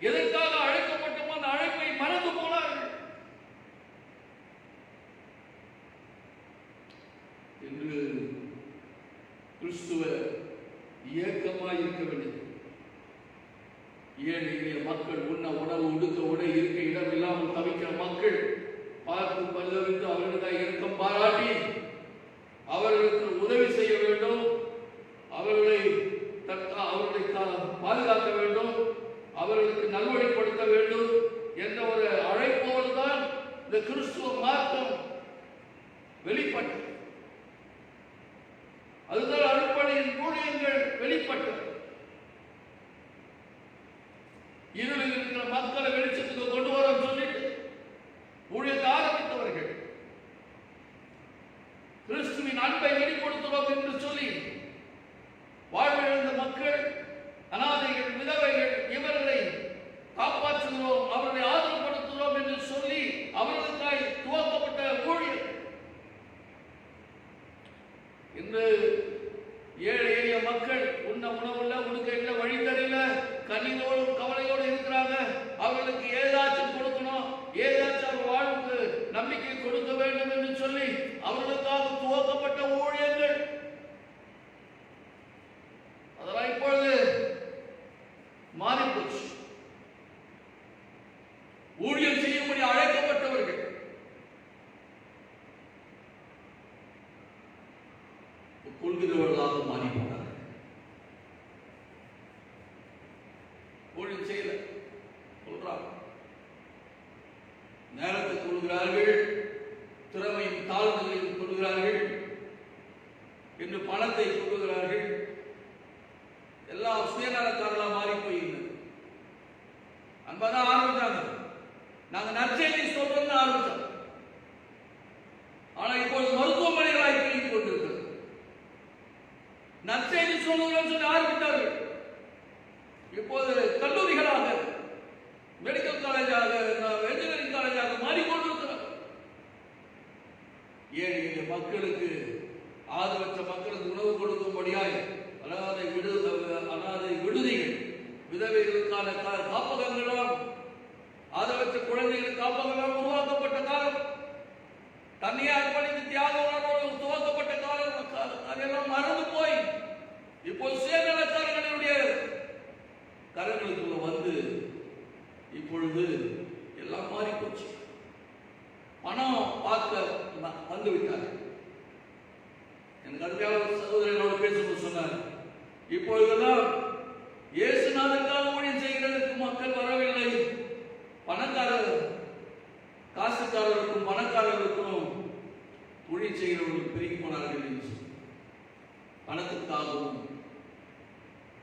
[SPEAKER 1] எதற்காக அழைக்கப்பட்டோமோ அந்த அழைப்பை மறந்து போனார்கள். என்று கிறிஸ்துவ இயக்கமாய் இருக்க வேண்டியது. ஏழை எளிய மக்கள், உண்ண உணவு, உடுக்க உடை, இருக்க இடம் இல்லாமல் தவிக்கிற மக்கள் பார்த்து பல்லவித்து அவர்களிடம் இறக்கம் பாராட்டி அவர்களுக்கு உதவி செய்ய வேண்டும், அவர்களை பாதுகாக்க வேண்டும், அவர்களுக்கு நல்வழிப்படுத்த வேண்டும் என்ற ஒரு அழைப்போடு தான் இந்த கிறிஸ்துவ மார்க்கம் வெளிப்பட்டது. அதுதான் அருள்பணியின் ஊழியங்கள் வெளிப்பட்டது. இருளில் இருக்கிற மக்களை வெளிச்சத்துக்கு கொண்டு வர சொல்லிட்டு ஊழியத்தை ஆரம்பித்தவர்கள், கிறிஸ்துவின் அன்பை வெளிப்படுத்துவோம் என்று சொல்லி வாழ்விழந்த மக்கள், அனாதைகள், விதவைகள், இவர்களை காப்பாற்றுகிறோம், அவர்களை ஆதரப்படுத்துகிறோம் என்று சொல்லி அவர்களுக்காய் துவக்கப்பட்ட ஊழியர் இன்று ஏழை எளிய மக்கள் உண்ண உணவுள்ள, உடுக்க இல்லை, வழித்தறில, கண்ணீரோடும் கவலையோடு இருக்கிறாங்க. அவர்களுக்கு ஏதாச்சும் கொடுக்கணும், கொள்கிறவர்களாக மாறி போனார்கள். ஊழியம் செய்யல சொல்றாங்க, நேரத்தை கொள்கிறார்கள், திறமையும் தாழ்வுகளையும் கொள்கிறார்கள், இன்று பணத்தை கொள்கிறார்கள், எல்லாம் சுயநலக்காரர்களா மாறி போயிருந்தது. அன்பதான் ஆரம்பிச்சாங்க, நாங்க நற்செய்தி சொல்றோம்னு ஆரம்பிச்சோம். ஆனா இப்போது மருத்துவமனைகளாய் பெருகிக் கொண்டிருக்கிறது. நற்செய்தி சொல்லுகிறோம் சொல்லி ஆரம்பித்தார்கள், இப்போது கல்லூரிகளாக, மெடிக்கல் காலேஜாக, என்ஜினியரிங் காலேஜாக மாறிக்கொண்டிருக்கிறார். ஏழை எளிய மக்களுக்கு, ஆதரவற்ற மக்களுக்கு உணவு கொடுக்கும்படியாய் அனாதை விடுதிகள், விதவைகளுக்கான காப்பகங்களும், ஆதரவற்ற குழந்தைகளுக்கு காப்பகங்களும் உருவாக்கப்பட்ட காலம், தனியார் பணிக்கு தியாக உணர்வோடு துவக்கப்பட்ட காலம், அதெல்லாம் மறந்து போய் இப்போ சுயநலக்காரர்களுடைய கரங்களுக்குள்ள வந்து இப்பொழுது எல்லாம் மாறி போச்சு. பணம் பார்க்க வந்து விட்டார். எனக்கு அருமையான சகோதரனோடு பேசும்போது சொன்னார், இப்பொழுதெல்லாம் இயேசுநாதருக்காக ஊழியம் செய்கிறதுக்கு மக்கள் வரவில்லை, பணக்காரர் காசுக்காரர்களுக்கும் பணக்காரர்களுக்கும் ஊழியம் செய்கிறவர்கள் பெருகி போனார்கள் என்று சொல்லி, பணத்துக்காகவும்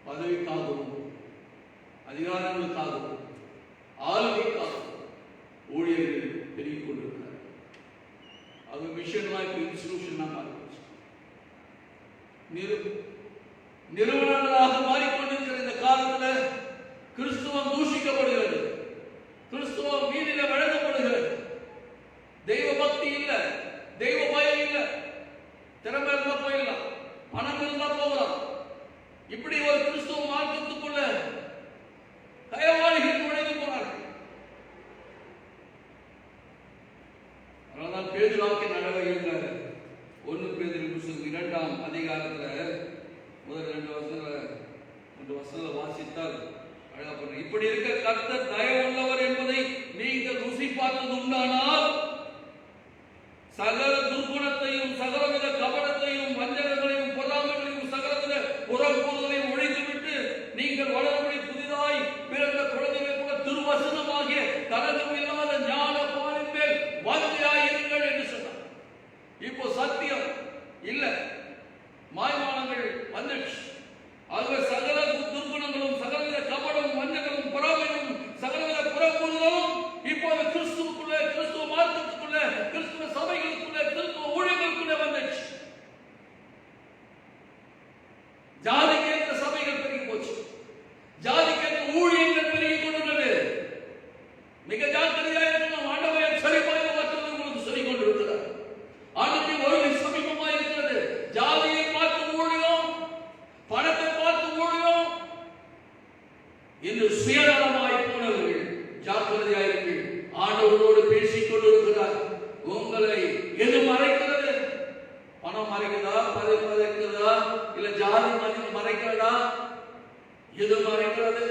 [SPEAKER 1] பதவிக்காகவும் அதிகாரங்களுக்காகவும் ஆளுமைக்காகவும் ஊழியர்கள் பெருகிக் கொண்டிருக்கிறார். அது மிஷன் இப்போ இன்ஸ்டிடியூஷனா மாறிப்போச்சு, நிறுவனங்களாக மாறிக்கொண்டிருக்கிற இந்த காலத்தில் கிறிஸ்துவம் தூஷிக்கப்படுகிறது, கிறிஸ்துவம் வீதியில வழங்கப்படுகிறது. தெய்வ பக்தி இல்லை, தெய்வ பயம் இல்லை, திறமை இருந்தா போயிடலாம், பணம் இருந்தா போகலாம். இப்படி ஒரு கிறிஸ்துவ மார்க்கத்துக்குள்ள கயவாளிகள் நுழைந்து போனார்கள். அதனால்தான் பேதுருவாக்கி நடவ எழுதுறாரு. 1 பேதுரு புத்தகம் 2ஆம் அதிகாரத்துல முதல் 2 வசனங்களை வாசித்தால் அழகா பண்ண, இப்படி இருக்க கர்த்தர் தயவுள்ளவர் என்பதை நீங்கள் ருசி பார்த்தது உண்டானால் சகல துர்குணத்தையும், சகலவித கபடத்தையும், வஞ்சகங்களையும், பொறாமைகளையும், சகலவித புறக்கூறுகளையும் ஒழித்துவிட்டு நீங்கள் வளர்படி புதிதாய் பிறந்த குழந்தைகளை கூட திருவசனமாகிய கலகம் இல்லாத ஞான பாலின் மேல் வாஞ்சையாயிருங்கள் என்று சொன்னார். இப்போ சத்தியம் இல்ல, மாய்மானங்கள் வந்துடுச்சு. ஆகவே சகல துர்குணங்களும், சகலவித கபடும், வஞ்சகமும், பொறாமையும், சகலவித புறக்கூறுகளும் இப்போது கிறிஸ்துவுக்குள்ளே, கிறிஸ்துவ மார்க்கத்துக்குள்ளே, கிறிஸ்துவ சபைகளுக்குள்ளே, கிறிஸ்துவ ஊழியர்களுக்குள்ளே வந்துடுச்சு. ஜாதிக்கேற்ற சபைகள் பெருகி போச்சு, ஜாதிக்கேற்ற ஊழியங்கள் பெருகி கொண்டிருக்கிறது. மிக ஜாக்கிரதையாக இருக்கணும். ஆண்டவர் சரிபாய்வு மற்றவர்கள் உங்களுக்கு சொல்லிக் கொண்டிருக்கிறார். ஆண்டுக்கு வருகை சமீபமாக இருக்கிறது. ஜாதியை பார்த்து ஊழியம், பணத்தை பார்த்து ஊழியம் என்று சுயநலமாய் போனவர்கள் ஜாக்கிரதையாயிருங்கள். ஆண்டவரோடு பேசிக் கொண்டிருக்கிறார். உங்களை எது மறைக்கிறது? பணம் மறைக்கிறதா, பதவி மறைக்கிறதா, இல்ல ஜாதி மறைக்கிறதா? எது மறைக்கிறது?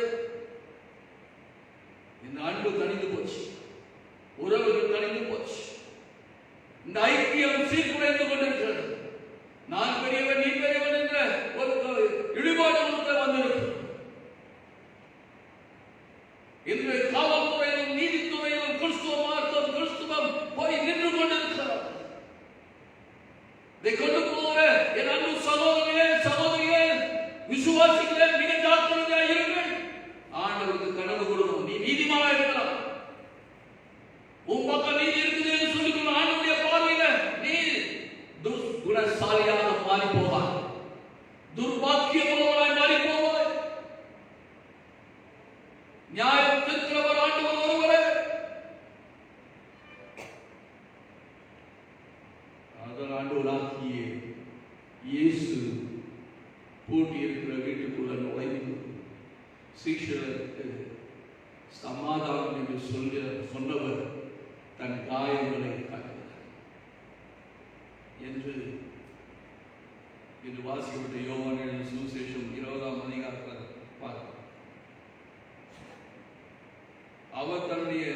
[SPEAKER 1] இந்த அன்பு தணிந்து போச்சு, உறவுகள் தணிந்து போச்சு, இந்த ஐக்கியம் சீர்குலைந்து கொண்டிருக்கிறது. நான் பெரியவன், நீ பெரியவன் என்ற ஒரு இழிபாடு வந்திருக்கு. இன்று காவல்துறையிலும் நீதித்துறையிலும் கிறிஸ்துவ மார்க்கம், கிறிஸ்துவம் போய் நின்று கொண்டிருக்கிறது. இதை கொண்டு போகிற என் அன்பு சகோதரியே, சகோதரியே, விசுவாசிகளே, மிக ஜாக்கிரதையாக இருங்கள். ஆண்டவருக்கு கனவு கொடுக்கணும். நீ நீதிமானா இருக்கலாம், உன் பக்கம் நீதி இருக்குது என்று சொல்லிக்கணும். ஆண்டவருடைய பார்வையில நீ துர்குணசாலியாக மாறி போவாய், துர்பாக்கியமுள்ளவனாய் மாறி போவாய். நியாயம் தீர்க்கிறவர் ஆண்டவர் ஒருவரே. அதனால் ஆண்டவராகிய இயேசு பூட்டி இருக்கிற வீட்டுக்குள்ள நுழைந்து சீஷர்களுக்கு சமாதானம் என்று சொன்னவர் தன் காயங்களை காட்டுகிறார் என்று இன்று வாசிக்கப்பட்ட யோவான் எழுதின சுவிசேஷம் 20ஆம் அதிகாரத்தில் பார்க்கிறோம். அவர் தன்னுடைய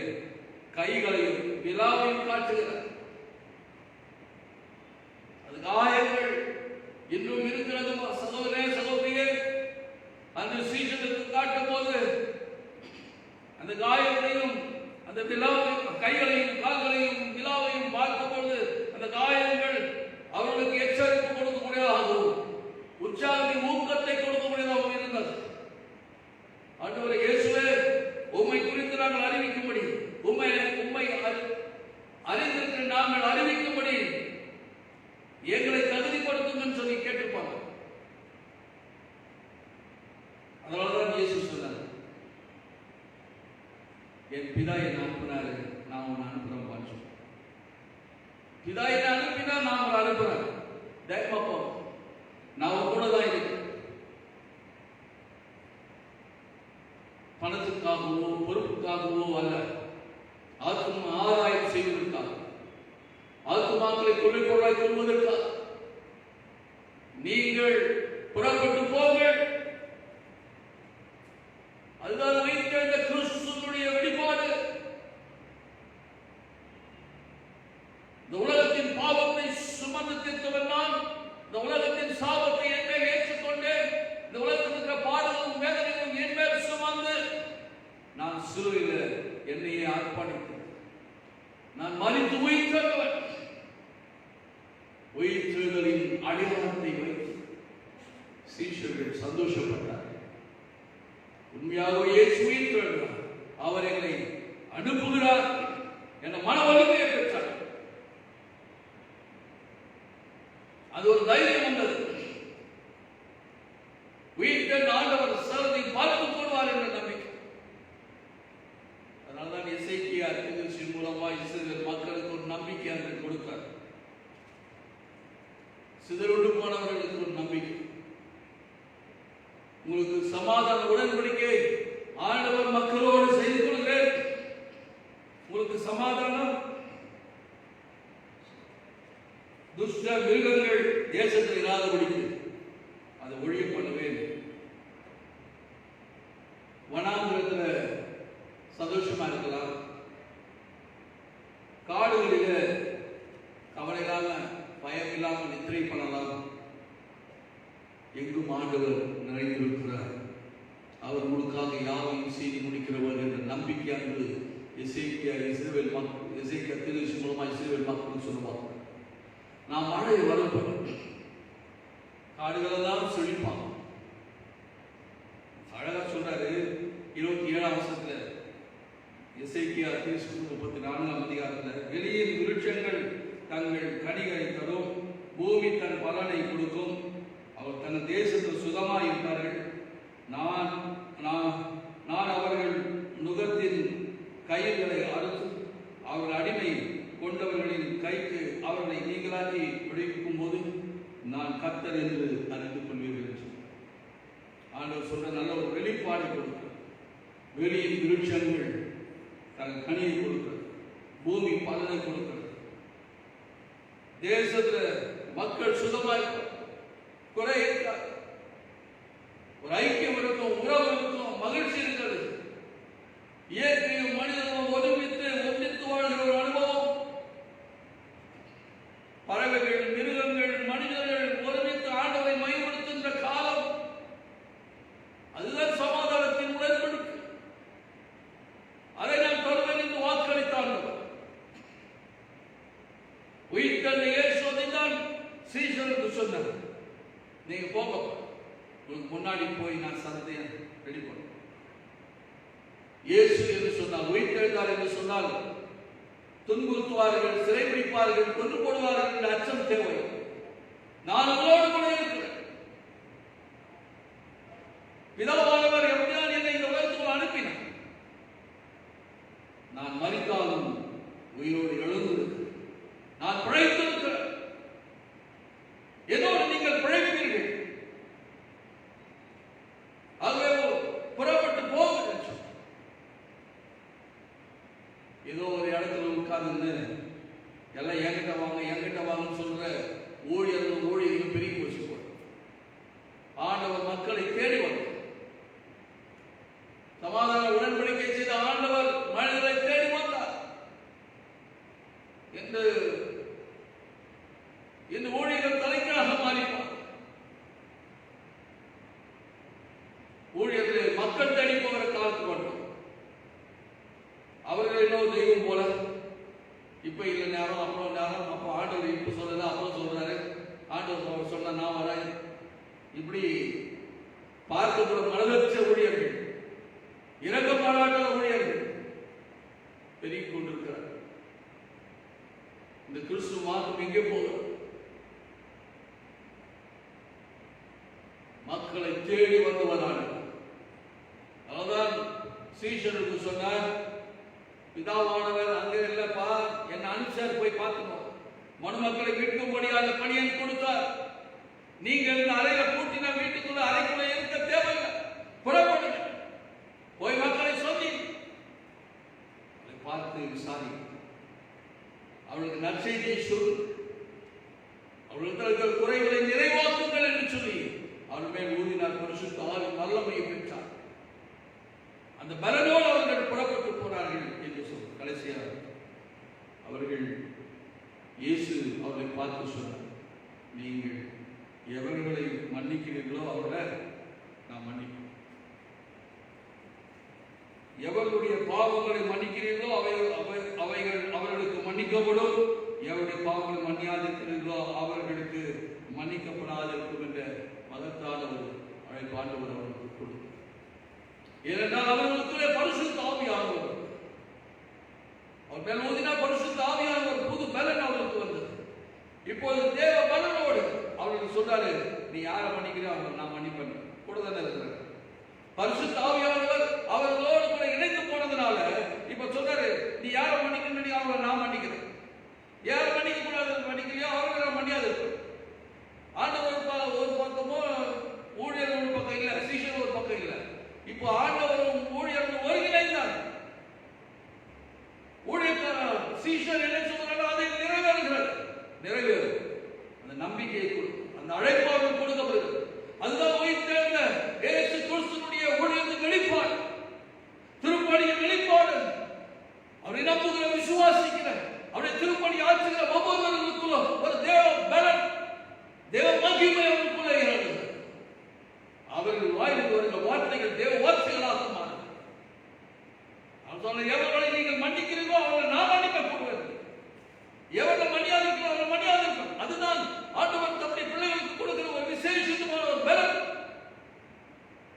[SPEAKER 1] கைகளையும் விழாவையும் காட்டுகிறார். அது காயங்கள் இன்னும் அந்த காயங்களையும் அந்த விழாவையும் கைகளையும் கால்களையும் விழாவையும் பார்க்கும் பொழுது அந்த காயங்கள் அவர்களுக்கு எச்சரிப்பு கொடுக்கக்கூடியதாகவும் உற்சாகத்தை ஊக்கத்தை கொடுக்கக்கூடியதாகவும் இருந்தது. ஆண்டவரே இயேசுவே, உம்மை குறித்து நாங்கள் அறிவிக்கும்படி, உம்மை அறிந்திருக்கிற நாங்கள் அறிவிக்கும்படி எங்களை தகுதிப்படுத்துங்கன்னு சொல்லி கேட்டுப்பாங்க. அதனாலதான் இயேசு சொன்னார், என் பிதா என்னை அனுப்பினாரு, நான் உன்னை அனுப்புறேன் பாச்சு. பிதா என்னை அனுப்பினா நான் உங்களை அனுப்புறேன், தைரியமா போ, நான் உன் கூட தான் இருக்கேன். பணத்துக்காகவோ பொறுப்புக்காகவோ அல்ல, ஆத்மா ஆதாயம் செய்வதற்காக, ஆத்மாக்களை கொள்ளைப்பொருளாய் கொள்வதற்காக. நீங்கள் புறப்பட்டு போங்கள். அதுதான் உயிர்த்தெழுந்த கிறிஸ்துவினுடைய வெளிப்பாடு. இந்த உலகத்தின் பாவத்தை சுமந்து தீர்த்தவன் நான், இந்த உலகத்தின் சாபத்தை என் மேல் ஏற்றுக்கொண்டேன், இந்த உலகத்தில் இருக்கிற பாடுகளும் வேதனைகளும் என் மேல் சுமந்து நான் சிலுவையில் என்னையே அர்ப்பணித்தேன். நான் மரித்து உயிர்த்தெழுந்தவன். உயிர்த்தெழுதலின் அடையாளத்தை வைத்து சீஷர்கள் சந்தோஷப்பட்டார்கள். உண்மையாகவே இயேசு உயிர்த்தெழுந்தார், அவர் எங்களை அனுப்புகிறார் என்ற மன வலிமையை பெற்றார். அது ஒரு தைரியம் வந்தது. உயிர்த்தெழுந்த ஆண்டவர் சரத்தை பார்த்துக் கொள்வார் என்ற நம்பிக்கை. அதனால்தான் எசேக்கியா தீர்க்கதரிசி மூலமா இஸ்ரவேல் மக்களுக்கு ஒரு நம்பிக்கை அன்று கொடுத்தார். சிதறுண்டு போனவர்களுக்கு ஒரு நம்பிக்கை. உங்களுக்கு சமாதான உடன்படிக்கை ஆண்டவர் மக்களோடு செய்து கொள்கிறேன். உங்களுக்கு சமாதானம். துஷ்ட மிருகங்கள் தேசத்தில் இராதபடிக்கு அதை ஒழிய பண்ணுவேன். வனாந்திரத்தில் சந்தோஷமா இருக்கலாம், காடுகளில கவலை இல்லாம பயம் இல்லாமல் நித்திரை பண்ணலாம். எங்கும் ஆண்டவர் நிறைந்திருக்கிறார். அவர் உங்களுக்காக யாவையும் செய்து முடிக்கிறவர் என்ற நம்பிக்கை அன்று எசேக்கியா இஸ்ரவேல் மக்கள், எசேக்கியா தீர்க்கதரிசி மூலமா இஸ்ரவேல் மக்களுக்கு சொல்லுவாங்க. நான் மழை வரப்படும், காடுகளெல்லாம் செழிப்பாங்க. அழகா சொல்றாரு 27ஆம் வசனத்துல எசேக்கியா தீர்க்கதரிசி 34ஆம் அதிகாரத்துல, வெளியின் விருட்சங்கள் தங்கள் கனிகளை தரும், பூமி தன் பலனை கொடுக்கும், அவர் தன் தேசத்தில் சுகமாய் இருந்தார்கள். நான் அவர்கள் நுகத்தின் கயிறுகளை அறுத்து அவர்கள் அடிமை கொண்டவர்களின் கைக்கு அவர்களை நீங்களாக்கி விடுவிக்கும் போது நான் கர்த்தர் என்று அறிந்து கொள்வீர்கள் என்று ஆண்டவர் சொல்ற நல்ல ஒரு வெளிப்பாடு கொடுக்கிறார். வெளியின் விருட்சங்கள் தன் கனியை கொடுக்கிறது, பூமி பலனை கொடுக்கிறது. தேசத்துல மக்கள் சுகமாய் குறை இருக்காது, ஒரு ஐக்கியம் இருக்கும், உறவு இருக்கும், மகிழ்ச்சி இருக்கிறது. இயற்கையும் மனிதனும் ஒன்றித்து வாழ்கிற ஒரு அனுபவம். பறவைகள், மிருகங்கள், மனிதர்கள் ஒருமித்து ஆண்டவரை மையப்படுத்துகின்ற காலம். அதுதான் சமாதானத்தின் உடன்படிக்கை. அதை நான் தருவேன் என்று வாக்களித்தான். உயிர்த்தெழுந்த இயேசு தான் சீஷருக்கு சொன்னார், நீங்க போங்க, உங்களுக்கு முன்னாடி போய் நான் சந்தையை ரெடி பண்ண. இயேசு என்று சொன்னால், உயிர்த்தெழுந்தார் என்று சொன்னால் துன்புறுத்துவார்கள், சிறைபிடிப்பார்கள், கொண்டு போடுவார்கள் என்ற அச்சம் தேவை. நான் உங்களோடு கூட இருக்கிறேன். பிதாவானவர் எப்படிதான் என்னை இந்த உலகத்துக்குள் அனுப்பினார். நான் மரித்தாலும் உயிரோடு எழுந்திருக்கிறேன், நான் பிழைத்திருக்கிறேன். என்னோடு நீங்கள் பிழைப்பீர்கள். ஆகவே புறப்பட்டு போகுங்கள். ஏதோ ஒரு இடத்துல உட்கார்ந்து எல்லாம் என்கிட்ட வாங்கன்னு சொல்ற ஊழியர்களும் பெருகி வச்சுக்கோ. ஆண்டவர் மக்களை தேடி வந்தார். சமாதான உடன்படிக்கை செய்த ஆண்டவர் மனிதரை தேடி வந்தார். இந்த ஊழியர்கள் தலைக்காக மாறிப்பார். ஊழியர்கள் மக்கள் தேடி போகிற காலத்துக்கு வந்தோம். ஆண்டவர் இப்ப சொல்லல, அப்புறம் சொல்றாரு. ஆண்டவர் சொன்ன நான் வரேன். இப்படி பார்க்கப்படும் மனதற்ற ஊழியர்கள், இறக்க பாராட்ட ஊழியர்கள் பெருகிக் கொண்டிருக்கிறார். இந்த கிறிஸ்துவ மார்க்கம் எங்கே போகும்? மக்களை தேடி வந்தவனான. அதான் சீஷருக்கு சொன்னார், பிதாவானவர் அங்கே இல்லப்பா, என்ன அனுப்பிச்சார், போய் பார்க்கணும். மனுமக்களை மீட்கும்படியாக பணியை கொடுத்தார். நீங்கள் இந்த அறையில பூட்டின வீட்டுக்குள்ள அறைக்குள்ள இருக்க தேவையில்லை, புறப்படுங்க, போய் மக்களை சொல்லி பார்த்து விசாரி, அவர்களுக்கு நற்செய்தியை சொல், அவர்களுக்கு இருக்கிற குறைகளை நிறைவாக்குங்கள் என்று சொல்லி அவர் மேல் ஊதினார். பரிசுத்த ஆவி வல்லமையை பெற்றார். அந்த பலனோடு அவர்கள் புறப்பட்டு போனார்கள் என்று சொல். கடைசியாக அவர்கள் இயேசு அவர்களை பார்த்து சொன்னார், நீங்கள் எவர்களை மன்னிக்கிறீர்களோ அவர்களை நான் மன்னிப்பேன். எவர்களுடைய பாவங்களை மன்னிக்கிறீர்களோ அவைகள் அவர்களுக்கு மன்னிக்கப்படும். எவருடைய பாவங்களை மன்னியாதிருக்கிறீர்களோ அவர்களுக்கு மன்னிக்கப்படாதிருக்கும் என்ற மகத்தான ஒரு அழைப்பாண்டவர் அவர்களுக்கு கொடுத்தார். ஏனென்றால் அவர்களுக்குள்ளே பரிசுத்த ஆவியானவர், அவர் மேல் ஊதினா பரிசுத்த ஆவியானவர் புது பலன் அவர்களுக்கு வந்தது. இப்போது தேவ பலனோடு அவர்களுக்கு சொன்னாரு, நீ யாரை மன்னிக்கிறீரோ அவர்கள் நான் மன்னிப்பேன். கூட தானே இருக்கிறார். பரிசுத்த ஆவியானவர் அவர்களோடு கூட இணைந்து போனதுனால இப்ப சொன்னாரு, நீ யாரை மன்னிக்கணும், அவங்களை நான் மன்னிக்கிறேன். யாரை மன்னிக்க கூடாது மன்னிக்கலையோ அவர்களை மன்னியாது இருக்கும். ஆண்டவர் ஒரு பக்கமோ ஊழியர் ஒரு பக்கம் இல்லை, சீஷர் ஒரு பக்கம் இல்லை. இப்போ ஆண்டவரும் ஊழியர் ஒருங்கிணைந்தார். ஊழியர் சீஷர் என்ன சொல்றாங்க அதை நிறைவேறுகிறது, நிறைவேறும். அந்த நம்பிக்கையை கொடுக்கும், அந்த அழைப்பு அவர்கள் கொடுக்கப்படுகிறது. அதுதான் உயிர்த்தெழுந்த இயேசு கிறிஸ்துவினுடைய ஊழியத்தின் வெளிப்பாடு, திருப்பணியின் வெளிப்பாடு. அவரை நம்புகிற விசுவாசிக்கிற, அவருடைய திருப்பணி ஆற்றுகிற ஒவ்வொருவர்களுக்குள்ள ஒரு தேவ பலன், தேவ மகிமை அவர்களுக்குள்ள இறங்குகிறது. அவர்கள் வாயிலுக்கு வருகிற வார்த்தைகள் தேவ வார்த்தைகளாக மாறும். அவர் சொன்ன, எவர்களை நீங்கள் மன்னிக்கிறீர்களோ அவர்களை நான் மன்னிக்கப்படுவேன், எவர்கள் மன்னியாதிருக்கிறோம் அவர்கள் மன்னியாதிருக்கும். அதுதான் ஆண்டவர் தம்முடைய பிள்ளைகளுக்கு கொடுக்கிற ஒரு விசேஷமான ஒரு பலன்,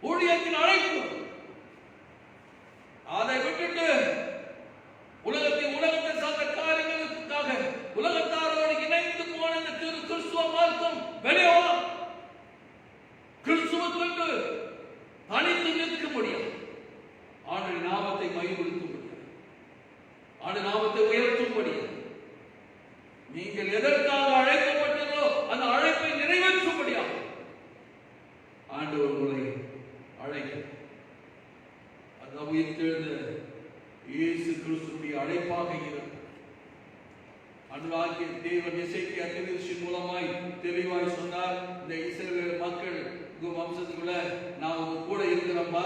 [SPEAKER 1] ஊழியத்தின் அழைப்பு. அதை விட்டுட்டு உலகத்தை சார்ந்த காரியங்களுக்காக உலகத்தாரோடு இணைந்து போன இந்த கிறிஸ்துவ மார்க்கம் வெளியே கிறிஸ்துவத்திற்கு தனித்து நிற்க முடியாது. ஆண்டு நாமத்தை மகிமைப்படுத்த முடியாது, ஆண்டு நாமத்தை உயர்த்தும் முடியாது. நீங்கள் எதற்காக அழைக்கப்பட்டீர்களோ அந்த அழைப்பை நிறைவேற்ற முடியாது. ஆண்டவர் உங்களை அழைக்க, அந்த உயிர்த்தெழுந்த இயேசு கிறிஸ்துவின் அழைப்பாக இருக்கிறது. அன்றாகிய தேவன் எசேக்கியா தீர்க்கதரிசியின் மூலமாய் தெளிவாய் சொன்னார், இந்த இஸ்ரவேல் மக்கள் வம்சத்துக்குள்ள நான் உங்க கூட இருக்கிறப்பா,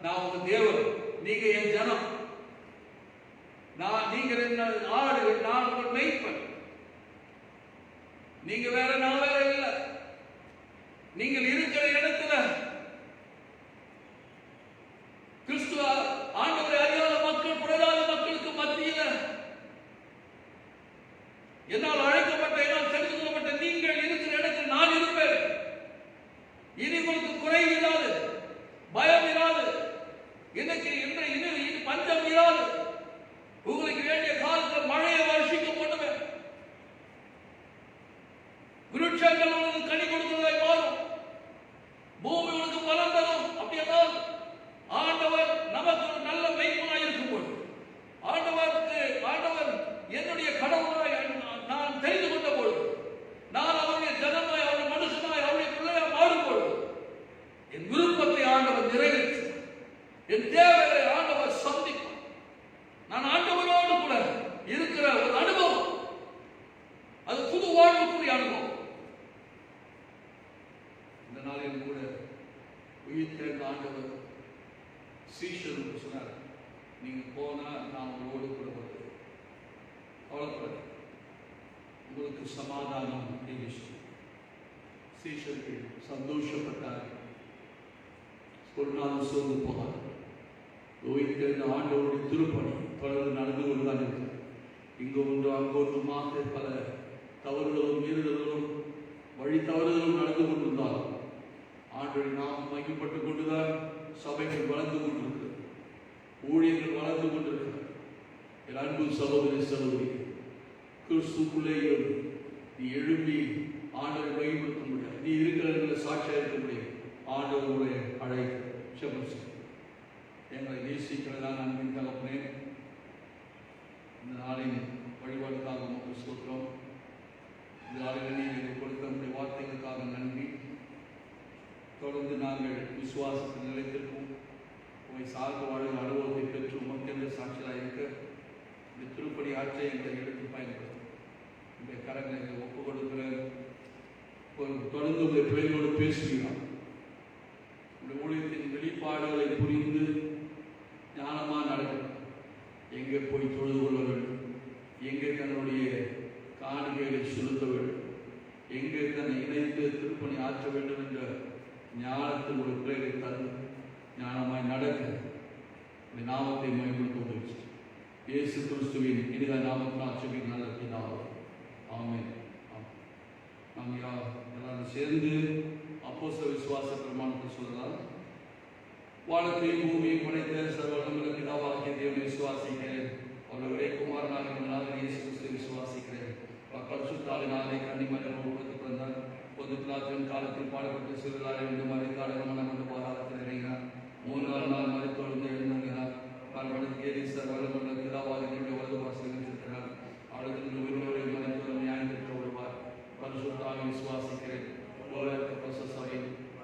[SPEAKER 1] நான் உங்க தேவன், நீங்க என் ஜனம், நீங்கள் என்ன ஆடுகள், நான் உங்கள் மேய்ப்பன், நீங்க வேற நான் வேற இல்லை. நீங்கள் இருக்கிற இடத்துல கிறிஸ்துவ ஆண்டவரை அறியாத மக்கள், புரளாத மக்களுக்கு மத்தியில என்னால் அழைக்கப்பட்ட, என்னால் தெரிந்து கொள்ளப்பட்ட நீங்கள் இருக்கிற இடத்தில் நான் இருப்பேன். இனி உங்களுக்கு குறைவு இராது, பயம் இராது, இன்னைக்கு இனி பஞ்சம் இராது. உங்களுக்கு வேண்டிய காலத்தில் மழையை வருஷிக்க பண்ணுவேன். விருட்சங்கள் உங்களுக்கு கனி கொடுக்கிறதாய் மாறும், பூமி உங்களுக்கு பலன் தரும். அப்படியெல்லாம் ஆண்டவர் நமக்கு ஒரு நல்ல மெய்ப்பனாய் இருக்கும்போது, ஆண்டவர் என்னுடைய கடவுளாய் நான் தெரிந்து கொண்ட பொழுது, நான் அவருடைய ஜனமாய், அவருடைய மனுஷனாய், அவருடைய பிள்ளையாய் மாறும்பொழுது என் விருப்பத்தை ஆண்டவர் நிறைவேற்று, என் தேவைகளை ஆண்டவர் சந்திப்பார். நான் ஆண்டவரோடு கூட இருக்கிற ஒரு அனுபவம், அது புது வாழ்வுக்குரிய அனுபவம். இந்த நாளில் கூட உயிர்த்தெழுந்த ஆண்டவர் சீஷருக்கு சொன்னார், நீங்க போனா நான் உங்களோடு கூட வருவேன், கவலைப்படாது, உங்களுக்கு சமாதானம் என்று சொல்லி சீஷர்கள் சந்தோஷப்பட்டார்கள். ஒரு நாள் சோர்ந்து போனார். உயிர்த்தெழுந்த ஆண்டவருடைய திருப்பணி தொடர்ந்து நடந்து கொண்டுதான் இருக்கிறது. இங்கு ஒன்று அங்கு ஒன்றுமாக பல தவறுகளும் மீறுதல்களும் வழி தவறுகளும் நடந்து கொண்டிருந்தால் ஆண்டவரை நாம் மையப்பட்டுக் கொண்டுதான் சபைகள் வளர்ந்து கொண்டிருக்கிறது, ஊழியர்கள் வளர்ந்து கொண்டிருக்கிறது. என் அன்பு சகோதரி சகோதரி, கிறிஸ்துக்குள்ளே நீ எழுப்பி ஆண்டவரை மையப்படுத்த முடியாது. நீ இருக்கிற சாட்சியாக இருக்க முடியும். ஆண்டவருடைய அழைப்பு செபம் எங்களை நேசிக்கிறதான அன்பின் தகப்பனே, இந்த நாளின் வழிபாடுக்காக உங்களுக்கு ஸ்தோத்திரம். இந்த நாளில் நீங்கள் கொடுத்த உங்களுடைய வார்த்தைகளுக்காக நன்றி. தொடர்ந்து நாங்கள் விசுவாசத்தில் நிலைத்திருக்கும் உங்களை சார்ந்த வாழ்வு அனுபவத்தை பெற்று உமக்கென்று சாட்சியாக இருக்க இந்த திருப்பணி ஆட்சியை எங்களை எடுத்து பயன்படுத்தும். இந்த கரங்களை ஒப்புக் கொடுக்கிற தொடர்ந்து உங்களுடைய பிள்ளைகளோடு பேசுகிறார். உங்களுடைய ஊழியத்தின் வெளிப்பாடுகளை புரிந்து ஞானமாக நடக்கணும். எங்கே போய் தொழுது கொள்ள வேண்டும், எங்கே தன்னுடைய காணிக்கைகளை செலுத்த வேண்டும், எங்கே தன்னை இணைத்து திருப்பணி ஆற்ற வேண்டும் என்ற ஞானத்தில் ஒரு பிள்ளைகளை தந்து ஞானமாய் நடக்க இந்த நாமத்தை மேம்படுத்த உதவி. இயேசு கிறிஸ்துவின் இனித நாமத்தில் ஆட்சியின் நல்ல பிதாவே, ஆமென். நாம் எல்லாரும் சேர்ந்து அப்போஸ்தல விசுவாச பிரமாணத்தை சொல்லலாம். வானத்தையும் பூமியையும் படைத்த சர்வவல்லமையுள்ள பிதாவாகிய தேவனை விசுவாசிக்கிறேன். அவர் ஒரே குமாரனாக இயேசு கிறிஸ்துவை விசுவாசிக்கிறேன். பரிசுத்தாவினாலே கன்னிமரியாள் பிறந்தார். பொது பிலாத்தின் காலத்தில் பாடுபட்டு சிறுதாரை என்று மறைத்தார். மனம் பாராளத்தில் இறங்கினார். 3 நாள் மறைத்தொழுந்து எழுந்தினார். மறுபடியும் கேரிசர் வல்லமையுள்ள பிதாவாகிய வலது வாசலில் இருக்கிறார். அவர்கள் உயிரோடு மறைத்தோர் நியாயம் பெற்று விடுவார். பரிசுத்தாவை விசுவாசிக்கிறேன். சபை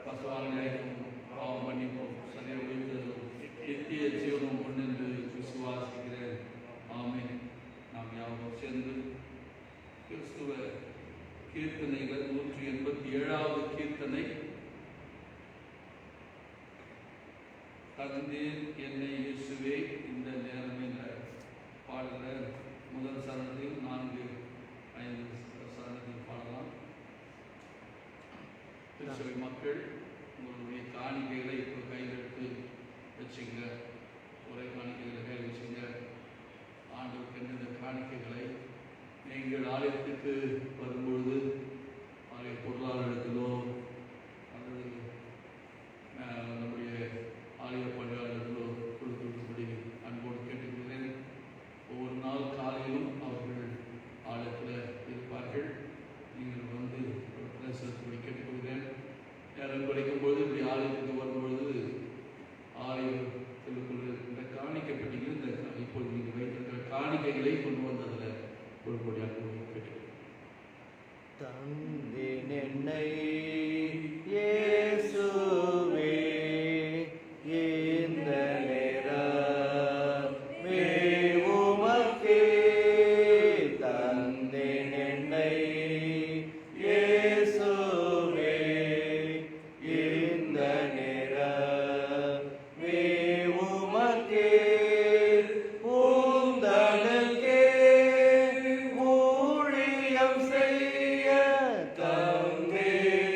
[SPEAKER 1] பசுவான நிலைக்கும் பாவம் மன்னிப்போம் சரிய உயிர்த்தலும் நித்திய ஜீவனும் கொண்டு விசுவாசிக்கிறேன். ஆமென். நாம் யாரும் சேர்ந்து கிறிஸ்துவ கீர்த்தனைகள் 187வது கீர்த்தனை, தந்தேன் என்னை இயேசுவே இந்த நேரம் என்ற பாடுகிற முதல் சரணத்தில் 4-5 சரணத்தில் பாடலாம். திருச்சபை மக்கள் உங்களுடைய காணிக்கைகளை இப்போ கையில் எடுத்து வச்சுங்க. ஒரே காணிக்கைகளை கையில் வச்சுங்க. ஆண்டவருக்கு இந்த காணிக்கைகளை நீங்கள் ஆலயத்துக்கு வரும்பொழுது ஆலய பொருளாளர்களுக்கோ அல்லது நம்முடைய ஆலய பணியாளர்களோ கொடுக்கும்படி அன்போடு கேட்டுக்கிறேன். ஒவ்வொரு நாள் காலையிலும் அவர்கள் ஆலயத்தில் இருப்பார்கள். நீங்கள் வந்து செலுத்தபடி கேட்டுக்கொள்கிறேன். நேரம் கிடைக்கும்போது இப்படி ஆலயத்துக்கு வரும்பொழுது ஆலயத்தில் இந்த காணிக்கப்பட்டீங்க, இந்த இப்போது நீங்கள் வைத்திருக்கிற காணிக்கைகளை கொண்டு வந்ததில் ஒரு கொடியாக கேட்டுக்கிறேன்.
[SPEAKER 2] தந்தேன் என்னை இயேசுவே இந்த நேரமே உமக்கே. தந்தேன் என்னை இயேசுவே இந்த நேரமே உமக்கே. உந்தனுக்கே ஊழியம் செய்ய தந்தேன்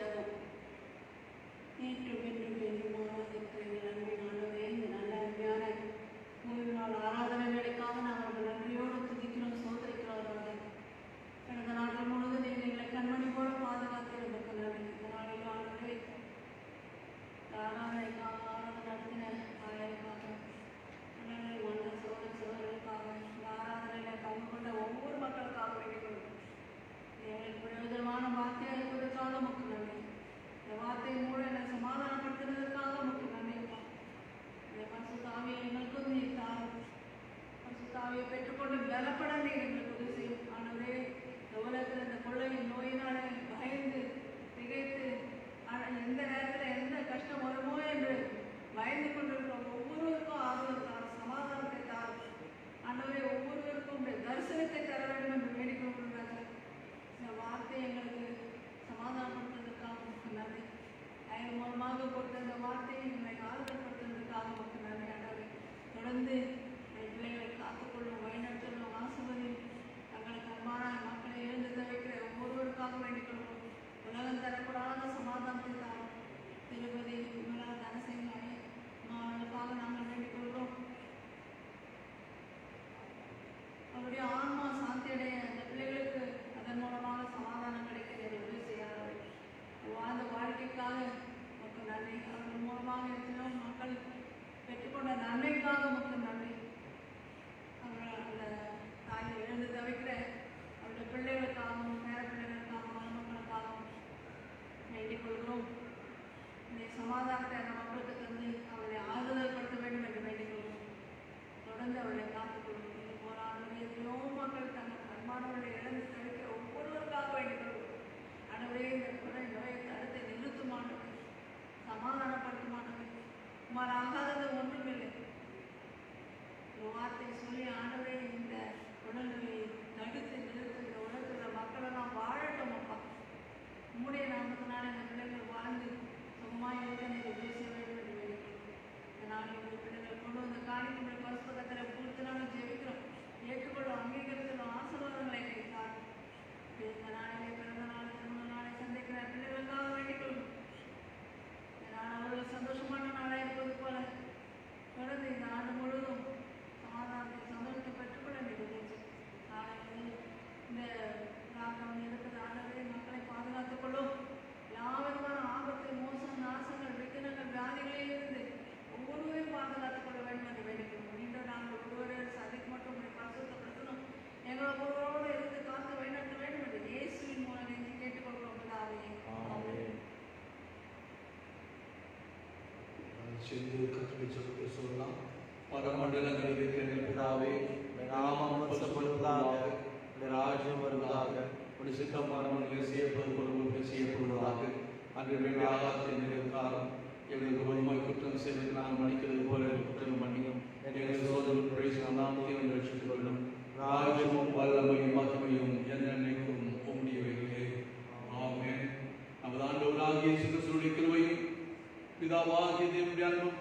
[SPEAKER 3] ஸ்தோத்திரம். நேற்றும் இன்றும் என்றுமாக இருக்கிற அன்பின் ஆண்டவரே, இந்த நல்ல அருமையான ஓய்வு நாள் ஆராதனை வேலைக்காக நாங்கள் நன்றியோடு துதிக்கிறோம், சோதரிக்கிறோம். கடந்த நாட்கள் முழுவதும் நீங்கள் எங்களை கண்மணி போல பாதுகாத்து நமக்கு நன்றி. இந்த நாளில் ஆண்டவரே, ஆராதனைக்காக ஆராதனை நடத்தின ஆலயக்காக மன்ன சோதர சோதரர்களுக்காக இந்த ஆராதனையில் பங்கு கொண்ட ஒவ்வொரு மக்களுக்காக வேண்டிக்கொள்ளும். எங்களுக்கு பிரயோஜனமான வார்த்தையாக இருப்பதற்காக நமக்கு நன்றி. இந்த வார்த்தையின் மூலம் என்னை சமாதானப்படுத்துவதற்காக நமக்கு நன்றிப்பா. இந்த பரிசுத்த ஆவியை எங்களுக்கும் நீர் தாரும். பரிசுத்த ஆவியை பெற்றுக்கொண்டு பலப்பட நீர் எங்களுக்கு உதவி செய்யும். ஆண்டவரே, இந்த உலகத்தில் இந்த கொள்ளையின் நோயினாலே பயந்து திகைத்து எந்த நேரத்தில் எந்த கஷ்டம் வருமோ என்று பயந்து கொண்டிருக்கிற ஒவ்வொருவருக்கும் ஆறுதல் தாரும், சமாதானத்தை தாரும். ஆண்டவரே, ஒவ்வொருவருக்கும் உடைய தரிசனத்தை தர வேண்டும் என்று வேண்டிக் கொண்டிருக்கிறார்கள். இந்த வார்த்தை எங்களுக்கு சமாதானப்படுத்துவதற்காக நமக்கு நன்றி. அதன் மூலமாக கொடுத்த இந்த வார்த்தையை எங்களை ஆறுதல்படுத்துவதற்காக நமக்கு நன்றி. ஆண்டவரே, தொடர்ந்து என் பிள்ளைகளை காத்துக்கொள்ளும், வழிநடத்தலும், ஆசிர்வதியும். தங்களுக்கு அன்பான மக்களை இழந்து தவிக்கிற ஒவ்வொருவருக்காக வேண்டிக் கொள்வோம். உலகம் தரக்கூடாத சமாதானத்தை தாரும். திருப்பதி விமலா தனசிங்காய் அவர்களுக்காக நாங்கள் வேண்டிக் கொள்கிறோம். அவருடைய ஆன்மா சாந்தியடைய அந்த பிள்ளைகளுக்கு அதன் மூலமாக சமாதானம் கிடைக்க உதவி செய்யாதவை. வாழ்ந்த வாழ்க்கைக்காக நமக்கு நன்றி. அவர்கள் மூலமாக எத்தனையோ மக்கள் பெற்றுக்கொண்ட நன்மைக்காக நமக்கு நன்றி. அவர்கள் அந்த தாயை இழந்து தவிக்கிற அவருடைய பிள்ளைகளுக்காகவும் பேர பிள்ளைகளுக்காகவும் மருமக்களுக்காகவும் வேண்டிக் கொள்கிறோம். இந்த சமாதானத்தை அந்த மக்களுக்கு தந்து அவர்களை ஆறுதல் படுத்த வேண்டும் என்று வேண்டிக் கொள்கிறோம். தொடர்ந்து அவர்களை காத்துக்கொள்ளும். இது போராடும் எத்தனையோ மக்கள் தங்கள் அன்பானவர்களை இழந்து தவிக்கிற ஒவ்வொருவருக்காக வேண்டிக் கொள்கிறோம். ஆண்டவரே, இந்த கொலை நோயை தடுத்து நிறுத்துமானவை, சமாதானப்படுத்துமானவை, உமால் ஆகாதது ஒன்றுமில்லை. ஒரு வார்த்தை சொல்லி ஆண்டவரே, இந்த உடல்நிலையை தடுத்து நிறுத்த இந்த உலகத்தில் மக்களெல்லாம் வாழட்டும் அப்பா. உம்முடைய நாமத்தினால இந்த பிள்ளைகள் வாழ்ந்து சுகமாக இருக்க நீங்கள் உதவி செய்ய வேண்டும் என்று வேண்டிக்கிறோம். இந்த நாளில் உங்கள் பிள்ளைகள் கொண்டு வந்த காணிக்கை பரிசுத்தத்தில் பூர்த்தினாலும் ஜெபிக்கிறோம். ஏற்றுக்கொள்ளும், அங்கீகரித்தலும், ஆசீர்வாதங்களை கைத்தார். இந்த நாளிலே பிறந்த நாள், திருமண நாளை சந்திக்கிற பிள்ளைகளுக்காக வேண்டிக்கொள்ளும். இந்த நாள் அவர்கள் சந்தோஷமான நாளாக இருப்பது போல தொடர்ந்து இந்த ஆண்டு முழுவதும் சமாதானத்தை சந்தோஷத்தை பெற்றுக்கொள்ள நிகழ்ச்சி நாளைக்கு இந்த லாக்டவுன் இருக்கிற ஆண்டவரே, மக்களை பாதுகாத்துக் கொள்ளும். எல்லா விதமான ஆபத்து, மோசம், நாசங்கள், விக்கினங்கள், வியாதிகளில் இருந்து ஒவ்வொருவரையும் பாதுகாத்துக் கொள்ள வேண்டும் என்று வேண்டிக்கொள்ளும். மீண்டும் நாங்கள் ஒருவரை சதிக்கு மட்டும் பரிசுத்தப்படுத்தணும். எங்களை ஒருவரோடு இருந்து காத்து வழிநடத்த வேண்டும் என்று இயேசுவின் மூலம் நெஞ்சு கேட்டுக்கொள்கிறோம்.
[SPEAKER 1] சென்று கற்றுரை சொல்ல சொல்லலாம். பரமண்டலங்களில் இருக்கிற பிதாவே, நாமம் பரிசுத்தப்படுவதாக, ராஜ்யம் வருவதாக, உடைய சித்தம் பரமண்டலில் செய்யப்படுவதாக. அன்று வேண்டிய ஆகாரத்தின் நிலைக்காரம் எங்களுக்கு ஒருமாய் குற்றம் செய்து நான் மன்னிக்கிறது போல குற்றம் மன்னியும். எங்கள் சோதனை பிரேச நாமத்தையும் ரட்சித்துக் கொள்ளும். ராஜ்யமும் வல்லமையும் மகிமையும் என்னென்னைக்கும் உம்முடையவைகளே. ஆமென். நமது ஆண்டவராகிய இயேசு கிறிஸ்துவின் கிருபையும் பிதாவாகிய தேவனுடைய அன்பும்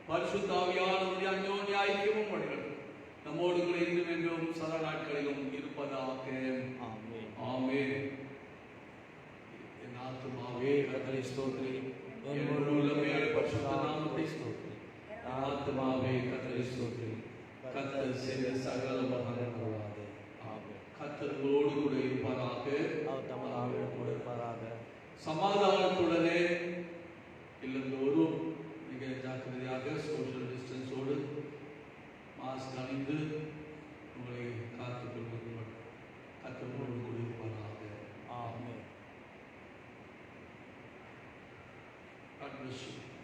[SPEAKER 1] பரிசுத்த ஆவியானவருடைய அன்யோன்ய ஐக்கியமும் வழிநடத்தும் நம்மோடு கூட இன்றும் என்றும் சதா நாட்களிலும் இருப்பதாக. ஆமென். ஆமென். என் ஆத்துமாவே கர்த்தரை ஸ்தோத்திரி, என் முழு உள்ளமையான பரிசுத்த நாமத்தை ஸ்தோத்திரி. என் ஆத்துமாவே கர்த்தரை ஸ்தோத்திரி, கர்த்தர் செய்த சகல உபகாரங்களாக. ஆமென். கர்த்தர் உங்களோடு கூட இருப்பாராக.
[SPEAKER 2] அவர் தமது ஆவியோடு கூட இருப்பாராக.
[SPEAKER 1] சமாதானத்துடனே இல்லந்தோறும் மிக ஜாக்கிரதையாக சோஷியல் டிஸ்டன்ஸோடு மாஸ்க் அணிந்து உங்களை காத்துக் கொள்வது கத்தரோடு கூட இருப்பாராக.
[SPEAKER 2] ஆமென்.
[SPEAKER 1] God bless you.